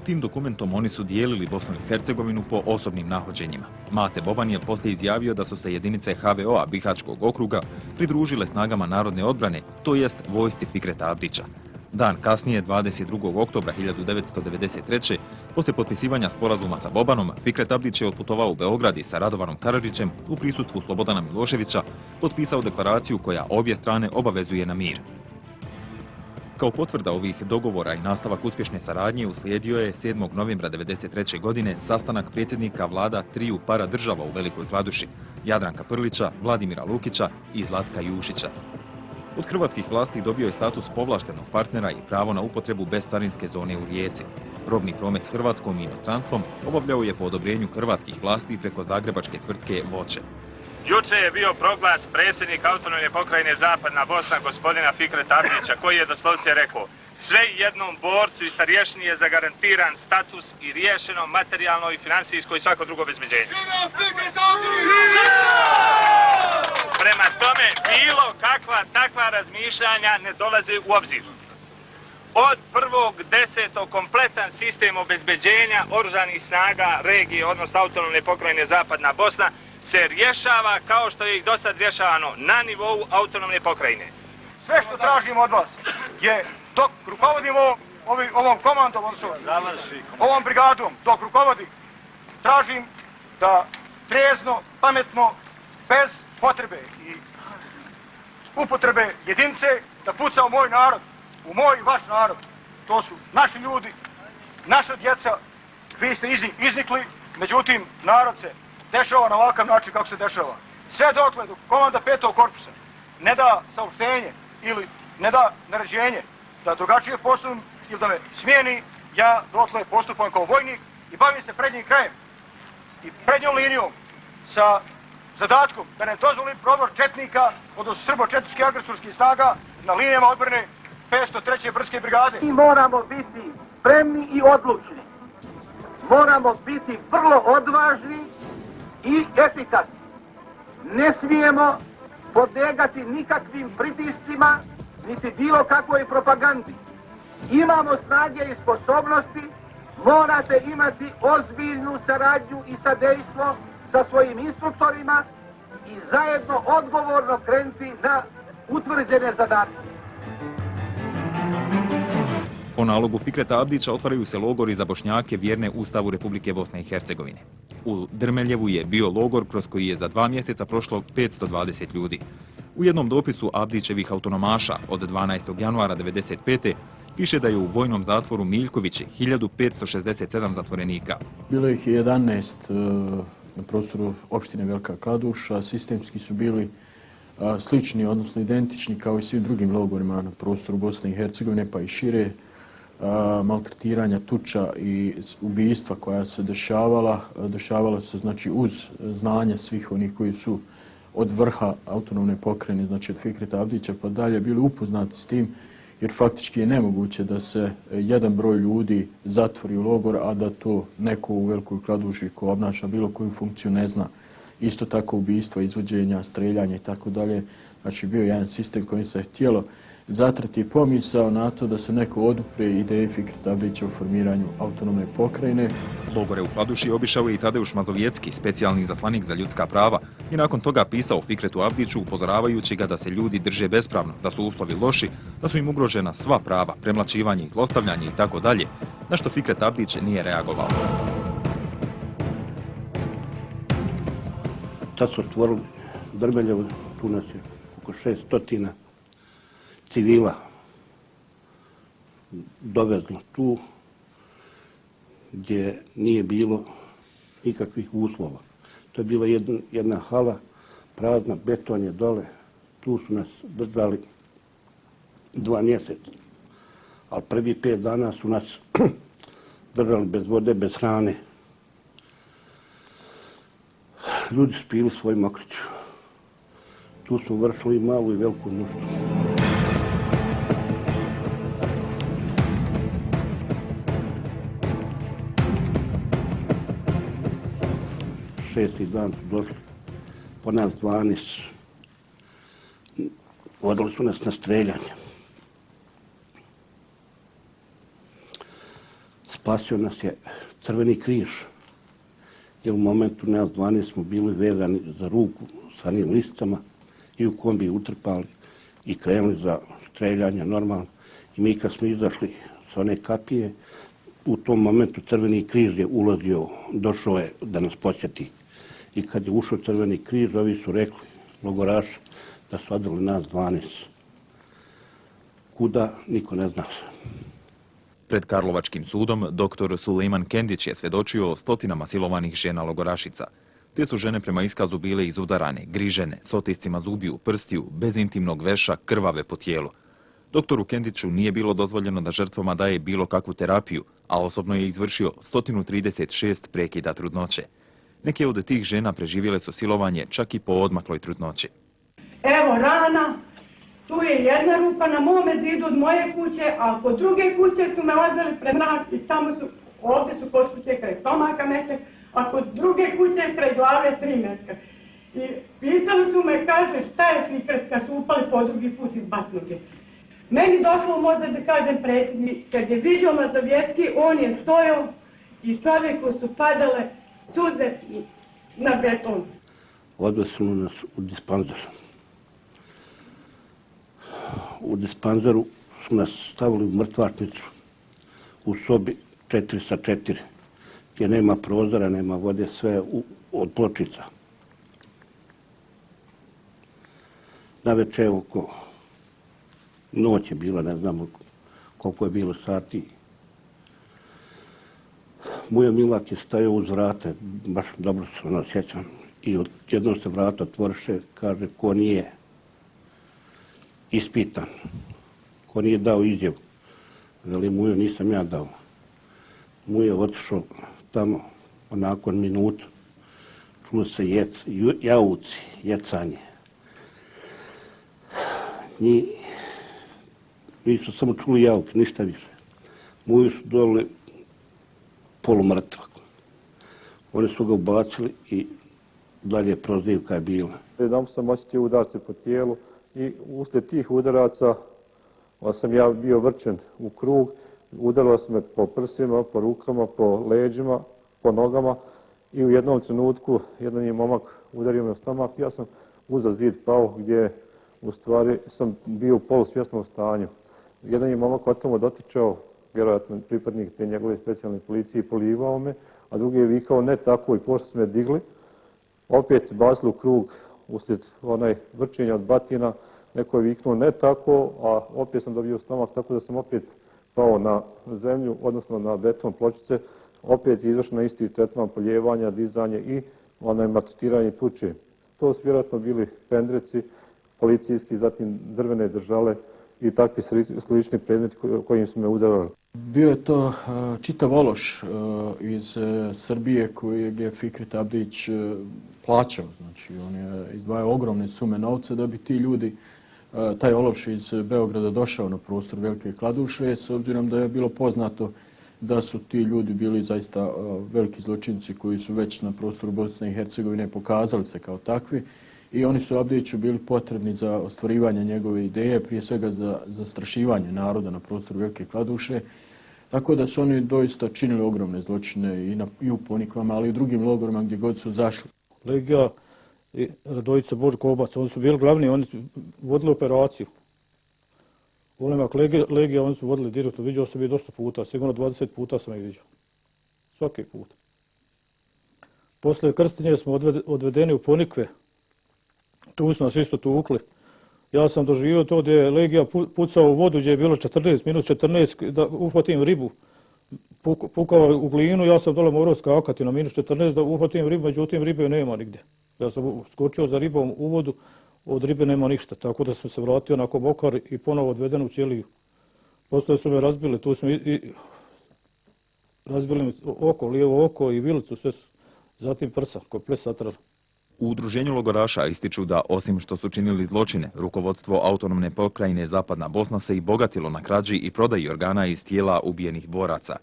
[SPEAKER 2] Tim dokumentom oni su dijelili Bosnu i Hercegovinu po osobnim nahođenjima. Mate Boban je poslije izjavio da su se jedinice HVO-a Bihaćkog okruga pridružile snagama narodne odbrane, to jest vojsci Fikreta Abdića. Dan kasnije, 22. oktobra 1993. poslije potpisivanja sporazuma sa Bobanom, Fikret Abdić je otputovao u Beograd i sa Radovanom Karadžićem u prisustvu Slobodana Miloševića potpisao deklaraciju koja obje strane obavezuje na mir. Kao potvrda ovih dogovora i nastavak uspješne saradnje uslijedio je 7. novembra 1993. godine sastanak predsjednika vlada 3 paradržava u Velikoj Kladuši, Jadranka Prlića, Vladimira Lukića i Zlatka Jušića. Od hrvatskih vlasti dobio je status povlaštenog partnera i pravo na upotrebu bescarinske zone u Rijeci. Robni promet s Hrvatskom i inostranstvom obavljao je po odobrenju hrvatskih vlasti preko zagrebačke tvrtke Voće.
[SPEAKER 4] Juče je bio proglas predsjednika autonomne pokrajine Zapadna Bosna, gospodina Fikreta Abdića, koji je doslovce rekao: sve jednom borcu i starješini je zagarantiran status i riješeno materijalno i financijsko i svako drugo obezbeđenje. Prema tome, bilo kakva takva razmišljanja ne dolaze u obzir. Od 1.10. kompletan sistem obezbeđenja oružanih snaga regije, odnosno autonomne pokrajine Zapadna Bosna, se rješava kao što je i do sad rješavano na nivou autonomne pokrajine.
[SPEAKER 1] Sve što tražimo od vas je, dok rukovodimo ovom komandom, ovom brigadom, dok rukovodim, tražim da trezno, pametno, bez potrebe i upotrebe jedinice, da puca u moj narod, u moj i vaš narod. To su naši ljudi, naša djeca, vi ste iznikli, međutim, narod se dešava na ovakav način kako se dešava. Sve dotle dok komanda 5. korpusa ne da saopštenje ili ne da naređenje da drugačije postupim ili da me smijeni, ja dotle postupam kao vojnik i bavim se prednjim krajem i prednjom linijom sa zadatkom da ne dozvolim prodor četnika, odnosno srbo-četničkih agresorskih snaga na linijama odbrane 503. brdske brigade.
[SPEAKER 9] Mi moramo biti spremni i odlučni. Moramo biti vrlo odvažni i efikasni. Ne smijemo podlegati nikakvim pritiscima, niti bilo kakvoj propagandi. Imamo snage i sposobnosti, morate imati ozbiljnu saradnju i sadejstvo sa svojim instruktorima i zajedno odgovorno krenuti na utvrđene zadatke.
[SPEAKER 2] Po nalogu Fikreta Abdića otvaraju se logori za Bošnjake vjerne Ustavu Republike Bosne i Hercegovine. U Drmeljevu je bio logor kroz koji je za 2 mjeseca prošlo 520 ljudi. U jednom dopisu Abdićevih autonomaša od 12. januara 1995. piše da je u vojnom zatvoru Miljkovići 1567 zatvorenika.
[SPEAKER 6] Bilo ih je 11 na prostoru opštine Velika Kladuša. Sistemski su bili slični, odnosno identični kao i svim drugim logorima na prostoru Bosne i Hercegovine, pa i šire. Maltretiranja, tuča i ubijstva koja se dešavala se znači uz znanje svih onih koji su od vrha autonomne pokrajine, znači od Fikreta Abdića pa dalje, bili upoznati s tim, jer faktički je nemoguće da se jedan broj ljudi zatvori u logor, a da to neko u Velikoj Kladuši ko obnaša bilo koju funkciju ne zna. Isto tako ubijstva, izvođenja, streljanja i tako dalje. Znači bio je jedan sistem kojim se htjelo zatrati pomisao na to da se neko odupre ideji Fikreta Abdića o formiranju autonomne pokrajine.
[SPEAKER 2] Logore u Kladuši obišao je i Tadeuš Mazovjetski, specijalni izaslanik za ljudska prava, i nakon toga pisao Fikretu Abdiću upozoravajući ga da se ljudi drže bespravno, da su uslovi loši, da su im ugrožena sva prava, premlaćivanje i zlostavljanje i tako dalje, na što Fikret Abdić nije reagovao.
[SPEAKER 10] Tad su otvorili Drmeljevo, tu nas je oko 600 civila dovezlo tu gdje nije bilo nikakvih uslova. To je bila jedna hala, prazna, beton je dole. Tu su nas držali 2 mjeseca. Ali prvi 5 dana su nas držali bez vode, bez hrane. Ljudi su pili svoj mokrić. Tu smo vršili malu i veliku nuždu. 6. dan su došli po nas 12. Vodili su nas na streljanje. Spasio nas je Crveni križ. Jer u momentu nas 12 smo bili vezani za ruku sa onim listicama i u kombi utrpali i krenuli za streljanje normalno. I mi kad smo izašli sa one kapije, u tom momentu Crveni križ je ulazio, došao je da nas posjeti. I kad je ušao Crveni križ, ovi su rekli, logoraši, da su odveli nas 12. Kuda, niko ne zna se.
[SPEAKER 2] Pred Karlovačkim sudom dr. Sulejman Kendić je svjedočio o stotinama silovanih žena logorašica. Te su žene prema iskazu bile izudarane, grižene, s otiscima zubiju, prstiju, bez intimnog veša, krvave po tijelu. Doktoru Kendiću nije bilo dozvoljeno da žrtvama daje bilo kakvu terapiju, a osobno je izvršio 136 prekida trudnoće. Neke od tih žena preživjele su silovanje čak i po odmakloj trudnoći.
[SPEAKER 5] Evo rana, tu je jedna rupa na mome zidu od moje kuće, a kod druge kuće su me odveli pred mrak i tamo su, ovdje su kod kuće kraj stomaka metak, a kod druge kuće kraj glave 3 metka. I pitali su me, kaže, šta je Fikret kad su upali po drugi put iz batnuge. Meni došlo u mozak da kažem predsjednik, kad je vidio Mazovjetski, on je stojao i čovjeku su padale suze na beton.
[SPEAKER 10] Odveli su nas u dispanzer. U dispanzeru su nas stavili u mrtvačnicu u sobi 4x4, gdje nema prozora, nema vode, sve od pločica. Navečer oko noć je bila, ne znamo koliko je bilo sati. Mujo Milak je stajao uz vrata, baš dobro se ono sjećam. I jednom se vrata otvoriše, kaže, ko nije ispitan, ko nije dao izjavu. Veli, Mujo, nisam ja dao. Mujo je otišao tamo, nakon minutu, čulo se jauci, jecanje. Nisu samo čuli jauke, ništa više. Mujo su dole polumrtvak. Oni su ga ubacili i dalje prozivka je bila.
[SPEAKER 11] Jedan sam osjetio udarce po tijelu i uslijed tih udaraca sam ja bio vrčen u krug. Udarilo su me po prsima, po rukama, po leđima, po nogama i u jednom trenutku jedan je momak udario me u stomak. Ja sam uza zid pao gdje u stvari sam bio u polusvjesnom stanju. Jedan je momak od tamo dotičao, vjerojatno pripadnik te njegove specijalne policije, polivao me, a drugi je vikao ne tako i pošto su me digli, opet bacili u krug uslijed onaj vrčenja od batina, neko je viknuo ne tako, a opet sam dobio stomak tako da sam opet pao na zemlju, odnosno na beton pločice, opet je izvršeno isti tretman poljevanja, dizanje i onaj maltretiranje tuče. To su vjerojatno bili pendreci, policijski, zatim drvene držale i takvi slični predmeti kojim su me udarali.
[SPEAKER 6] Bio je to čitav ološ iz Srbije kojeg je Fikret Abdić plaćao. Znači, on je izdvajao ogromne sume novca da bi ti ljudi, taj ološ iz Beograda došao na prostor Velike Kladuše, s obzirom da je bilo poznato da su ti ljudi bili zaista veliki zločinci koji su već na prostoru Bosne i Hercegovine pokazali se kao takvi. I oni su Abdiću bili potrebni za ostvarivanje njegove ideje, prije svega za zastrašivanje naroda na prostoru Velike Kladuše. Tako da su oni doista činili ogromne zločine i u Ponikvama, ali i u drugim logorima gdje god su zašli.
[SPEAKER 13] Legija i Radojica Božko Obac, oni su bili glavni, oni su vodili operaciju. Ulemak Legija, oni su vodili direktno, vidio sam je dosta puta, sigurno 20 puta sam ih vidio. Svaki put. Posle Krstinje smo odvedeni u Ponikve. Tu su nas isto tukli. Ja sam doživio to gdje je Legija pucao u vodu gdje je bilo 14 da uhvatim ribu. Pukao u glinu, ja sam dole morao skakati na -14 da uhvatim ribu, međutim ribe nema nigdje. Ja sam skočio za ribom u vodu, od ribe nema ništa, tako da sam se vratio na Kobokar i ponovo odveden u Ćeliju. Poslije su me razbili, tu su razbili mi oko, lijevo oko i vilicu, sve su, zatim prsa, koji ples satrali.
[SPEAKER 2] U udruženju logoraša ističu da, osim što su činili zločine, rukovodstvo autonomne pokrajine Zapadna Bosna se i bogatilo na krađi i prodaji organa iz tijela ubijenih boraca.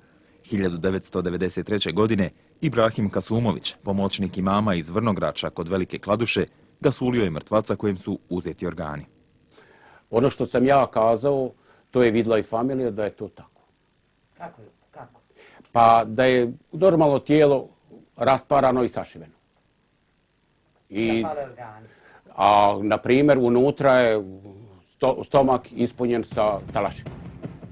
[SPEAKER 2] 1993. godine Ibrahim Kasumović, pomoćnik imama iz Vrnograča kod Velike Kladuše, gasulio je mrtvaca kojem su uzeti organi.
[SPEAKER 24] Ono što sam ja kazao, to je vidjela i familija da je to tako.
[SPEAKER 25] Kako?
[SPEAKER 24] Pa da je normalno tijelo rasparano i sašiveno. A, na primjer, unutra je stomak ispunjen sa talašima.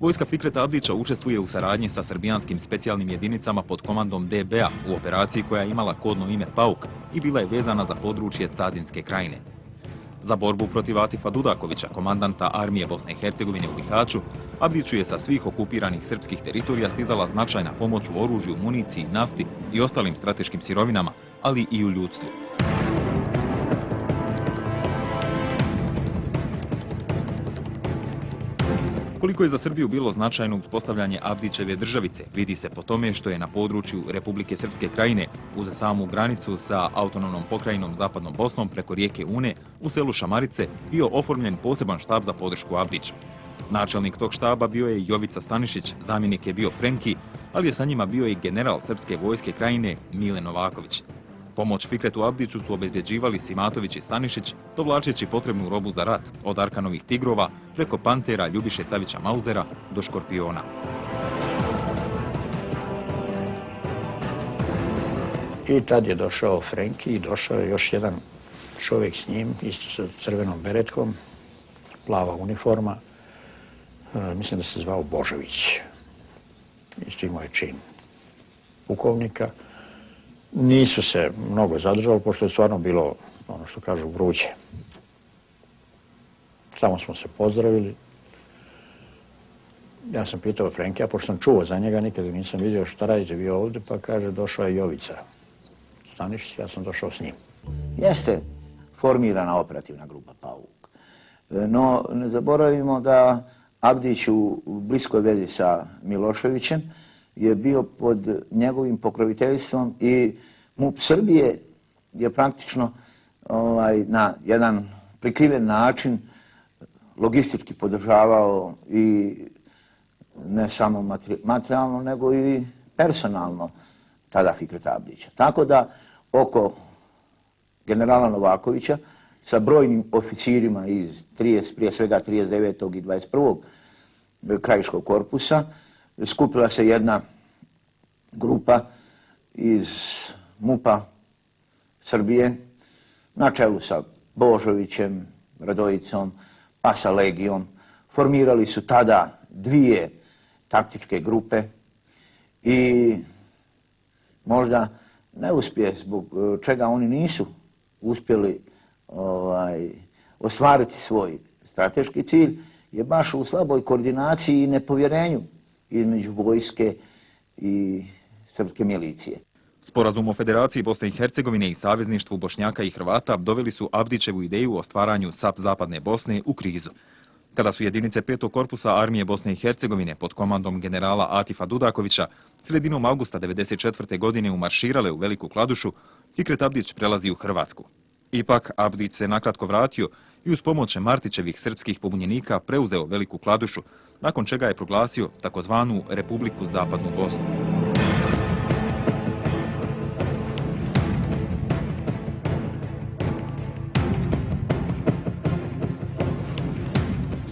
[SPEAKER 2] Vojska Fikreta Abdića učestvuje u saradnji sa srbijanskim specijalnim jedinicama pod komandom DB-a u operaciji koja je imala kodno ime Pauk i bila je vezana za područje Cazinske krajine. Za borbu protiv Atifa Dudakovića, komandanta armije Bosne i Hercegovine u Bihaću, Abdiću je sa svih okupiranih srpskih teritorija stizala značajna pomoć u oružju, municiji, nafti i ostalim strateškim sirovinama, ali i u ljudstvu. Koliko je za Srbiju bilo značajno uspostavljanje Abdićeve državice, vidi se po tome što je na području Republike Srpske Krajine, uz samu granicu sa autonomnom pokrajinom Zapadnom Bosnom preko rijeke Une, u selu Šamarice, bio oformljen poseban štab za podršku Abdiću. Načelnik tog štaba bio je Jovica Stanišić, zamjenik je bio Frenki, ali je sa njima bio i general Srpske vojske Krajine Mile Novaković. Pomoć Fikretu Abdiću su obezbjeđivali Simatović i Stanišić, dovlačeći potrebnu robu za rat, od Arkanovih tigrova, preko Pantera Ljubiše Savića Mauzera do Škorpiona.
[SPEAKER 7] I tad je došao Frenki i došao je još jedan čovjek s njim, isto sa crvenom beretkom, plava uniforma, mislim da se zvao Božović. Isto imao je čin pukovnika. Nisu se mnogo zadržali, pošto je stvarno bilo, ono što kažu, vruće. Samo smo se pozdravili. Ja sam pitao Frenkija, pošto sam čuo za njega, nikada nisam vidio šta radite vi ovdje, pa kaže, došao je Jovica Stanišić, ja sam došao s njim.
[SPEAKER 8] Jeste formirana operativna grupa Pavuk. No, ne zaboravimo da Abdić u bliskoj vezi sa Miloševićem je bio pod njegovim pokroviteljstvom i MUP Srbije je praktično na jedan prikriven način logistički podržavao i ne samo materijalno, nego i personalno tada Fikreta Abdića. Tako da oko generala Novakovića sa brojnim oficirima iz prije svega 39. i 21. krajiškog korpusa skupila se jedna grupa iz MUP-a Srbije na čelu sa Božovićem, Radojicom, pa sa Legijom. Formirali su tada dvije taktičke grupe i možda neuspjeh zbog čega oni nisu uspjeli ostvariti svoj strateški cilj je baš u slaboj koordinaciji i nepovjerenju između vojske i srpske milicije.
[SPEAKER 2] Sporazum o Federaciji Bosne i Hercegovine i savezništvu Bošnjaka i Hrvata doveli su Abdićevu ideju o stvaranju SAP Zapadne Bosne u krizu. Kada su jedinice 5. korpusa armije Bosne i Hercegovine pod komandom generala Atifa Dudakovića sredinom augusta 1994. godine umarširale u Veliku Kladušu, Fikret Abdić prelazi u Hrvatsku. Ipak, Abdić se nakratko vratio i uz pomoć Martićevih srpskih pobunjenika preuzeo Veliku Kladušu, nakon čega je proglasio takozvanu Republiku Zapadnu Bosnu.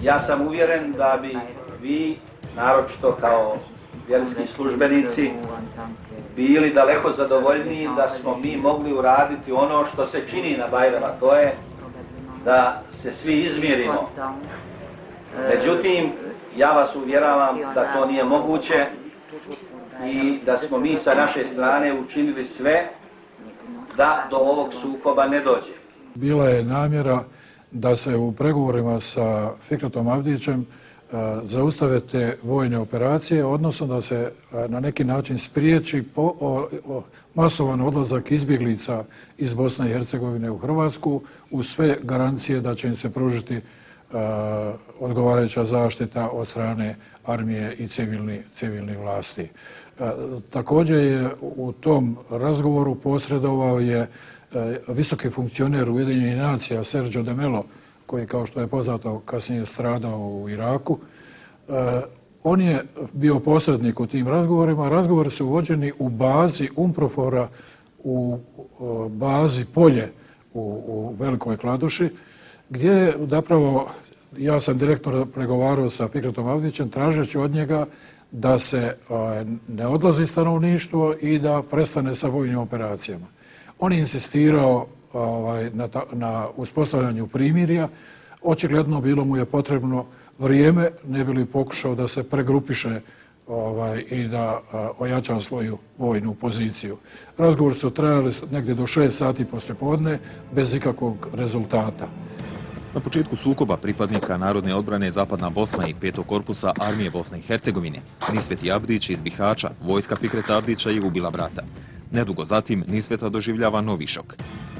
[SPEAKER 9] Ja sam uvjeren da bi vi, naročito kao vjerski službenici, bili daleko zadovoljniji da smo mi mogli uraditi ono što se čini na Bajram, a to je da se svi izmirimo. Međutim, ja vas uvjeravam da to nije moguće i da smo mi sa naše strane učinili sve da do ovog sukoba ne dođe.
[SPEAKER 6] Bila je namjera da se u pregovorima sa Fikretom Abdićem zaustave te vojne operacije, odnosno da se na neki način spriječi masovan odlazak izbjeglica iz Bosne i Hercegovine u Hrvatsku uz sve garancije da će im se pružiti odgovarajuća zaštita od strane armije i civilnih vlasti. Također je u tom razgovoru posredovao je visoki funkcioner Ujedinjenih nacija Sergio de Mello, koji, kao što je poznato, kasnije stradao u Iraku. On je bio posrednik u tim razgovorima. Razgovori su vođeni u bazi UNPROFOR-a, u bazi Polje u Velikoj Kladuši, gdje je zapravo, ja sam direktno pregovarao sa Fikretom Abdićem, tražeći od njega da se ne odlazi stanovništvo i da prestane sa vojnim operacijama. On je insistirao na uspostavljanju primirja. Očigledno bilo mu je potrebno vrijeme, ne bi li pokušao da se pregrupiše i da ojača svoju vojnu poziciju. Razgovor su trajali negdje do 6 sati poslijepodne bez ikakvog rezultata.
[SPEAKER 2] Na početku sukoba pripadnika Narodne odbrane Zapadna Bosna i 5. korpusa armije Bosne i Hercegovine, Nisveti Abdić iz Bihaća, vojska Fikreta Abdića je ubila brata. Nedugo zatim Nisveta doživljava novi šok.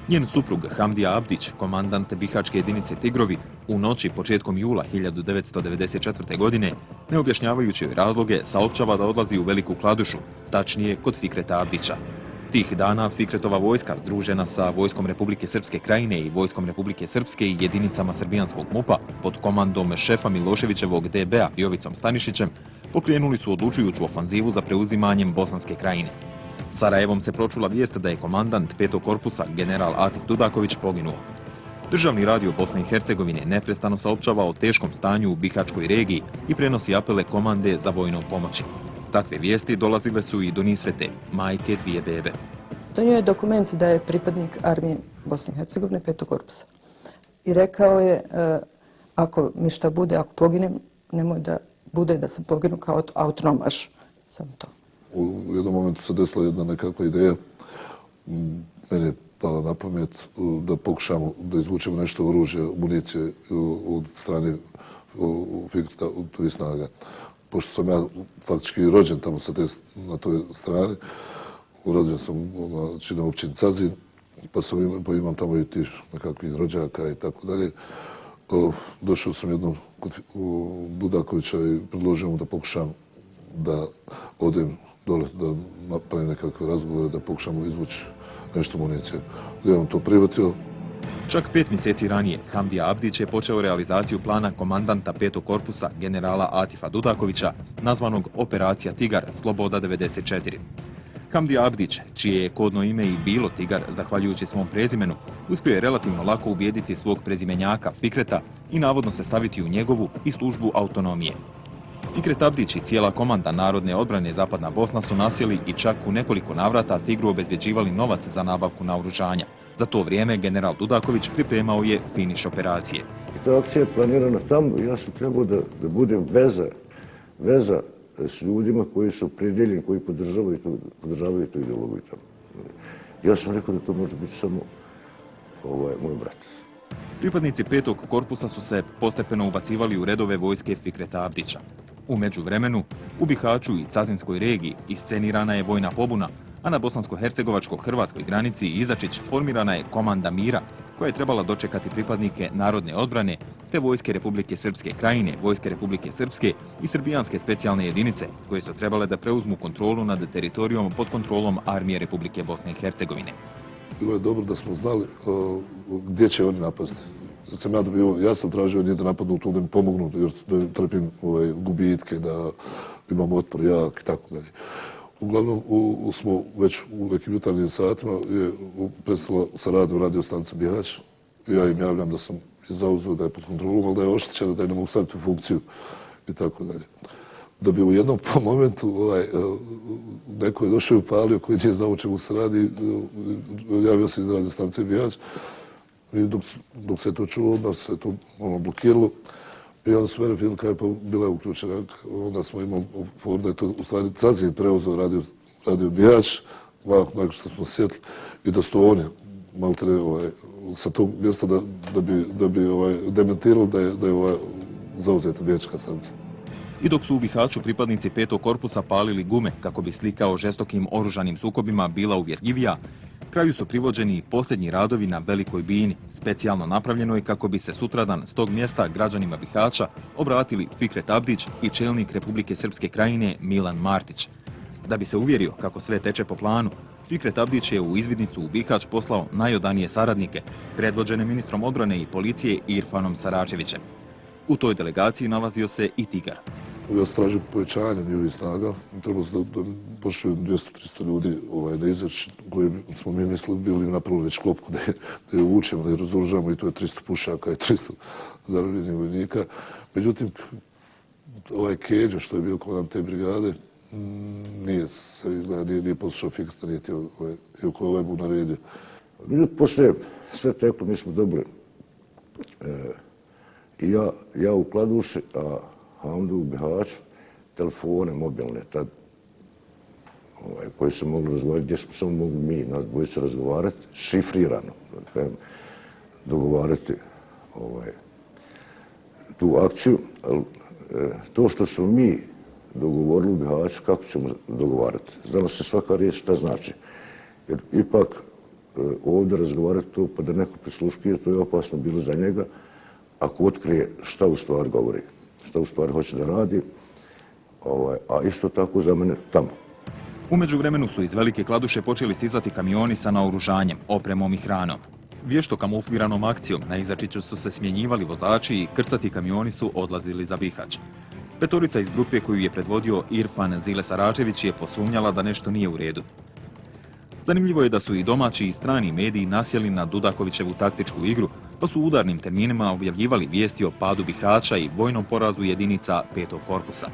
[SPEAKER 2] Njen suprug Hamdija Abdić, komandant bihačke jedinice Tigrovi, u noći početkom jula 1994. godine, ne objašnjavajući razloge, saopćava da odlazi u Veliku Kladušu, tačnije kod Fikreta Abdića. Tih dana Fikretova vojska, združena sa vojskom Republike Srpske Krajine i vojskom Republike Srpske i jedinicama srbijanskog MUP-a, pod komandom šefa Miloševićevog DB-a Jovicom Stanišićem, pokrenuli su odlučujuću ofanzivu za preuzimanjem Bosanske Krajine. Sarajevom se pročula vijest da je komandant 5. korpusa, general Atif Dudaković, poginuo. Državni radio Bosne i Hercegovine neprestano saopćava o teškom stanju u bihačkoj regiji i prenosi apele komande za vojnom pomoći. Takve vijesti dolazile su i do Nisvete, majke dvije bebe.
[SPEAKER 12] Donio je dokument da je pripadnik armije Bosne i Hercegovine 5. korpusa. I rekao je, ako mi šta bude, ako poginem, nemoj da bude da sam poginu kao autonomaš. Samo to.
[SPEAKER 15] U jednom momentu se desila jedna nekakva ideja. Meni je pala na pamet da pokušamo da izvučemo nešto oružja, municije od strane Fikreta tih snaga. Pošto sam ja faktički rođen tamo na toj strani, rođen sam na općini Cazin, pa imam tamo i tih nekakvih rođaka i tako dalje. Došao sam jednom kod Dudakovića i predložio mu da pokušam da odem dole, da napravim nekakve razgovore, da pokušamo izvući nešto municije. Ja vam to prihvatio.
[SPEAKER 2] Čak 5 mjeseci ranije Hamdija Abdić je počeo realizaciju plana komandanta 5. korpusa generala Atifa Dudakovića, nazvanog Operacija Tigar Sloboda 94. Hamdija Abdić, čije je kodno ime i bilo Tigar, zahvaljujući svom prezimenu, uspio je relativno lako ubijediti svog prezimenjaka Fikreta i navodno se staviti u njegovu i službu autonomije. Fikret Abdić i cijela komanda Narodne odbrane Zapadna Bosna su nasjeli i čak u nekoliko navrata Tigru obezbeđivali novac za nabavku naoružanja. Za to vrijeme general Dudaković pripremao je finiš operacije.
[SPEAKER 16] Ta akcija je planirana tamo i ja sam trebao da budem veza s ljudima koji su opredjeljeni, koji podržavaju tu ideologiju tamo. Ja sam rekao da to može biti samo moj brat.
[SPEAKER 2] Pripadnici 5. korpusa su se postepeno ubacivali u redove vojske Fikreta Abdića. U međuvremenu, u Bihaću i Cazinskoj regiji iscenirana je vojna pobuna, a na bosansko-hercegovačko-hrvatskoj granici Izačić formirana je komanda mira, koja je trebala dočekati pripadnike Narodne odbrane te vojske Republike Srpske Krajine, vojske Republike Srpske i srbijanske specijalne jedinice, koje su trebale da preuzmu kontrolu nad teritorijom pod kontrolom armije Republike Bosne i Hercegovine.
[SPEAKER 15] Bilo je dobro da smo znali gdje će oni napasti. Ja sam tražio od njih da napadnu tu, da mi pomognu, jer da trpim gubitke, da imam otpor jak i tako dalje. Uglavnom, smo već u nekim jutarnjim satima prestala sa radom radio stanica Bihać. Ja im javljam da sam zauzeo da je pod kontrolom, ali da je oštećena, da je ne mogu staviti u funkciju i tako dalje. Da bi u jednom momentu neko je došao i upalio koji nije znao o čemu se radi, javio se iz radio stanice Bihać. I dok se to čulo, odmah se to blokiralo. I onda su mene pitali kada je bila uključena. Onda smo imali for da je to u stvari Cazin preuzeo radio Bihać, nakon što smo sjetili, i da su to oni maltene sa tog mjesta da bi dementirali da je zauzeta bihaćka stanica.
[SPEAKER 2] I dok su u Bihaću pripadnici 5. korpusa palili gume kako bi slika o žestokim oružanim sukobima bila uvjerljivija, kraju su privođeni posljednji radovi na Velikoj Bini, specijalno napravljenoj kako bi se sutradan s tog mjesta građanima Bihaća obratili Fikret Abdić i čelnik Republike Srpske Krajine Milan Martić. Da bi se uvjerio kako sve teče po planu, Fikret Abdić je u izvidnicu u Bihać poslao najodanije saradnike, predvođene ministrom odbrane i policije Irfanom Saračevićem. U toj delegaciji nalazio se i Tigar.
[SPEAKER 15] Ja sam tražio povećanje njihovih snaga. Trebalo se da pošli 200-300 ljudi na Izač, koji smo mi mislili bili napravili već klopku da je uvučemo, da je razoružamo i to je 300 pušaka i 300 zarobljenih vojnika. Međutim, ovaj Keđo što je bio komandant te brigade nije poslušao Fikreta, nije htio koji ovaj bu naredio.
[SPEAKER 16] Poslije sve teklo, mi smo dobili i ja u Kladuši, a Hamdu u Bihaću, telefone mobilne tad, koji su mogli razgovarati, gdje smo samo mogli mi, nas dvojice, razgovarati, šifrirano, dogovarati tu akciju. To što smo mi dogovorili u Bihaću, kako ćemo dogovarati? Znalo se svaka riječ šta znači. Jer ipak ovdje razgovarati to pa da neko prisluškuje, to je opasno bilo za njega ako otkrije šta u stvari govori, šta u stvari hoće da radi, a isto tako za mene tamo.
[SPEAKER 2] U međuvremenu su iz Velike Kladuše počeli stizati kamioni sa naoružanjem, opremom i hranom. Vješto kamufliranom akcijom na Izačiću su se smjenjivali vozači i krcati kamioni su odlazili za Bihać. Petorica iz grupe koju je predvodio Irfan Zile Saračević je posumnjala da nešto nije u redu. Zanimljivo je da su i domaći i strani mediji nasjeli na Dudakovićevu taktičku igru, pa su u udarnim terminima objavljivali vijesti o padu Bihaća i vojnom porazu jedinica 5. korpusa.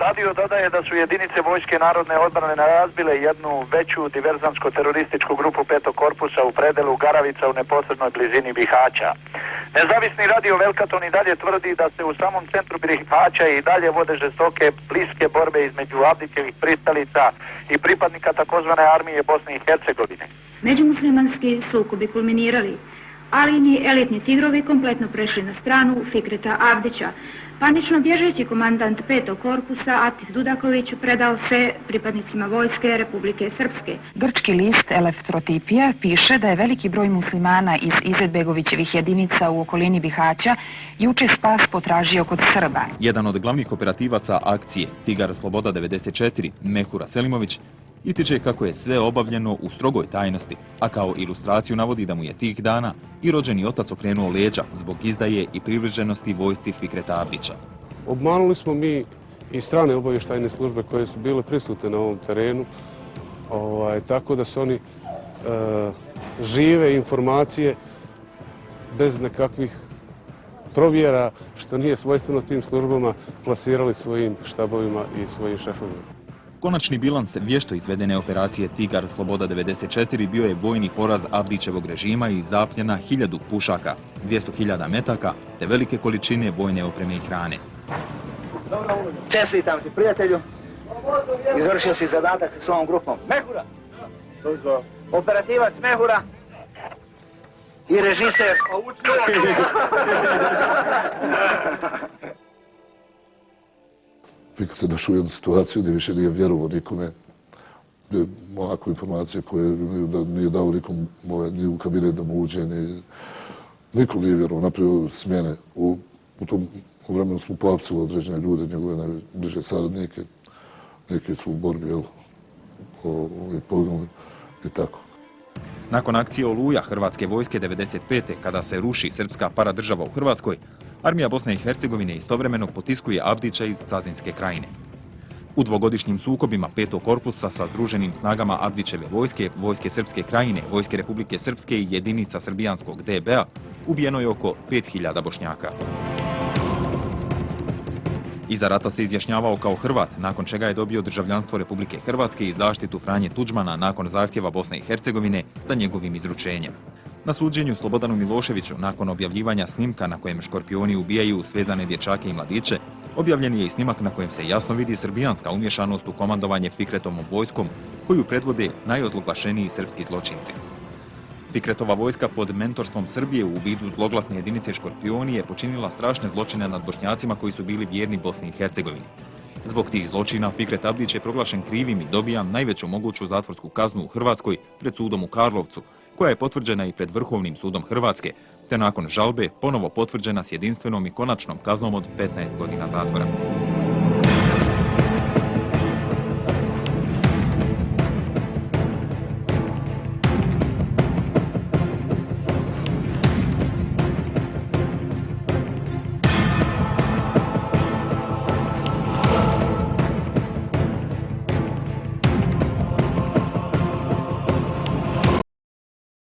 [SPEAKER 18] Radio dodaje da su jedinice Vojske narodne odbrane razbile jednu veću diverzantsko-terorističku grupu 5. korpusa u predelu Garavica u neposrednoj blizini Bihaća. Nezavisni radio Velkaton i dalje tvrdi da se u samom centru Bihaća i dalje vode žestoke bliske borbe između Abdićevih pristalica i pripadnika takozvane armije Bosne i Hercegovine.
[SPEAKER 19] Međumuslimanski sukobi kulminirali. Alijini elitni tigrovi kompletno prešli na stranu Fikreta Abdića. Panično bježeći komandant 5. korpusa Atif Dudaković predao se pripadnicima Vojske Republike Srpske.
[SPEAKER 20] Grčki list Elektrotipija piše da je veliki broj muslimana iz Izetbegovićevih jedinica u okolini Bihaća juče spas potražio kod Srba.
[SPEAKER 2] Jedan od glavnih operativaca akcije, Tigar Sloboda 94, Mehura Selimović, ističe kako je sve obavljeno u strogoj tajnosti, a kao ilustraciju navodi da mu je tih dana i rođeni otac okrenuo leđa zbog izdaje i privrženosti vojsci Fikreta Abdića.
[SPEAKER 11] Obmanuli smo mi i strane obavještajne službe koje su bile prisutne na ovom terenu, tako da su oni žive informacije bez nekakvih provjera, što nije svojstveno tim službama, plasirali svojim štabovima i svojim šefovima.
[SPEAKER 2] Konačni bilans vješto izvedene operacije Tigar Sloboda 94 bio je vojni poraz Abdićevog režima i zapljena 1000 pušaka, 200.000 metaka te velike količine vojne opreme i hrane.
[SPEAKER 18] Čestitam ti, prijatelju. Izvršio si zadatak sa svojom grupom. Mehura! Operativac Mehura i režiser.
[SPEAKER 15] Fikret je došao u jednu situaciju gdje više nije vjerovao nikome, gdje onako informacije koje nije dao nikom ni u kabinet da mu uđe, nikom nije vjerovao, napravio smjene. U tom vremenu smo pohapsili određene ljude, njegove najbliže saradnike, neki su u borbi, poginuli i tako.
[SPEAKER 2] Nakon akcije Oluja Hrvatske vojske 95. kada se ruši srpska paradržava u Hrvatskoj, armija Bosne i Hercegovine istovremeno potiskuje Abdića iz Cazinske krajine. U dvogodišnjim sukobima 5. korpusa sa združenim snagama Abdićeve vojske, Vojske Srpske krajine, Vojske Republike Srpske i jedinica srbijanskog DB-a ubijeno je oko 5000 Bošnjaka. Iza rata se izjašnjavao kao Hrvat, nakon čega je dobio državljanstvo Republike Hrvatske i zaštitu Franje Tuđmana nakon zahtjeva Bosne i Hercegovine za njegovim izručenjem. Na suđenju Slobodanu Miloševiću, nakon objavljivanja snimka na kojem škorpioni ubijaju svezane dječake i mladiće, objavljen je i snimak na kojem se jasno vidi srbijanska umješanost u komandovanje Fikretovom vojskom, koju predvode najozloglašeniji srpski zločinci. Fikretova vojska pod mentorstvom Srbije u vidu zloglasne jedinice Škorpioni je počinila strašne zločine nad Bošnjacima koji su bili vjerni Bosni i Hercegovini. Zbog tih zločina Fikret Abdić je proglašen krivim i dobija najveću moguću zatvorsku kaznu u Hrvatskoj pred sudom u Karlovcu, koja je potvrđena i pred Vrhovnim sudom Hrvatske, te nakon žalbe ponovo potvrđena s jedinstvenom i konačnom kaznom od 15 godina zatvora.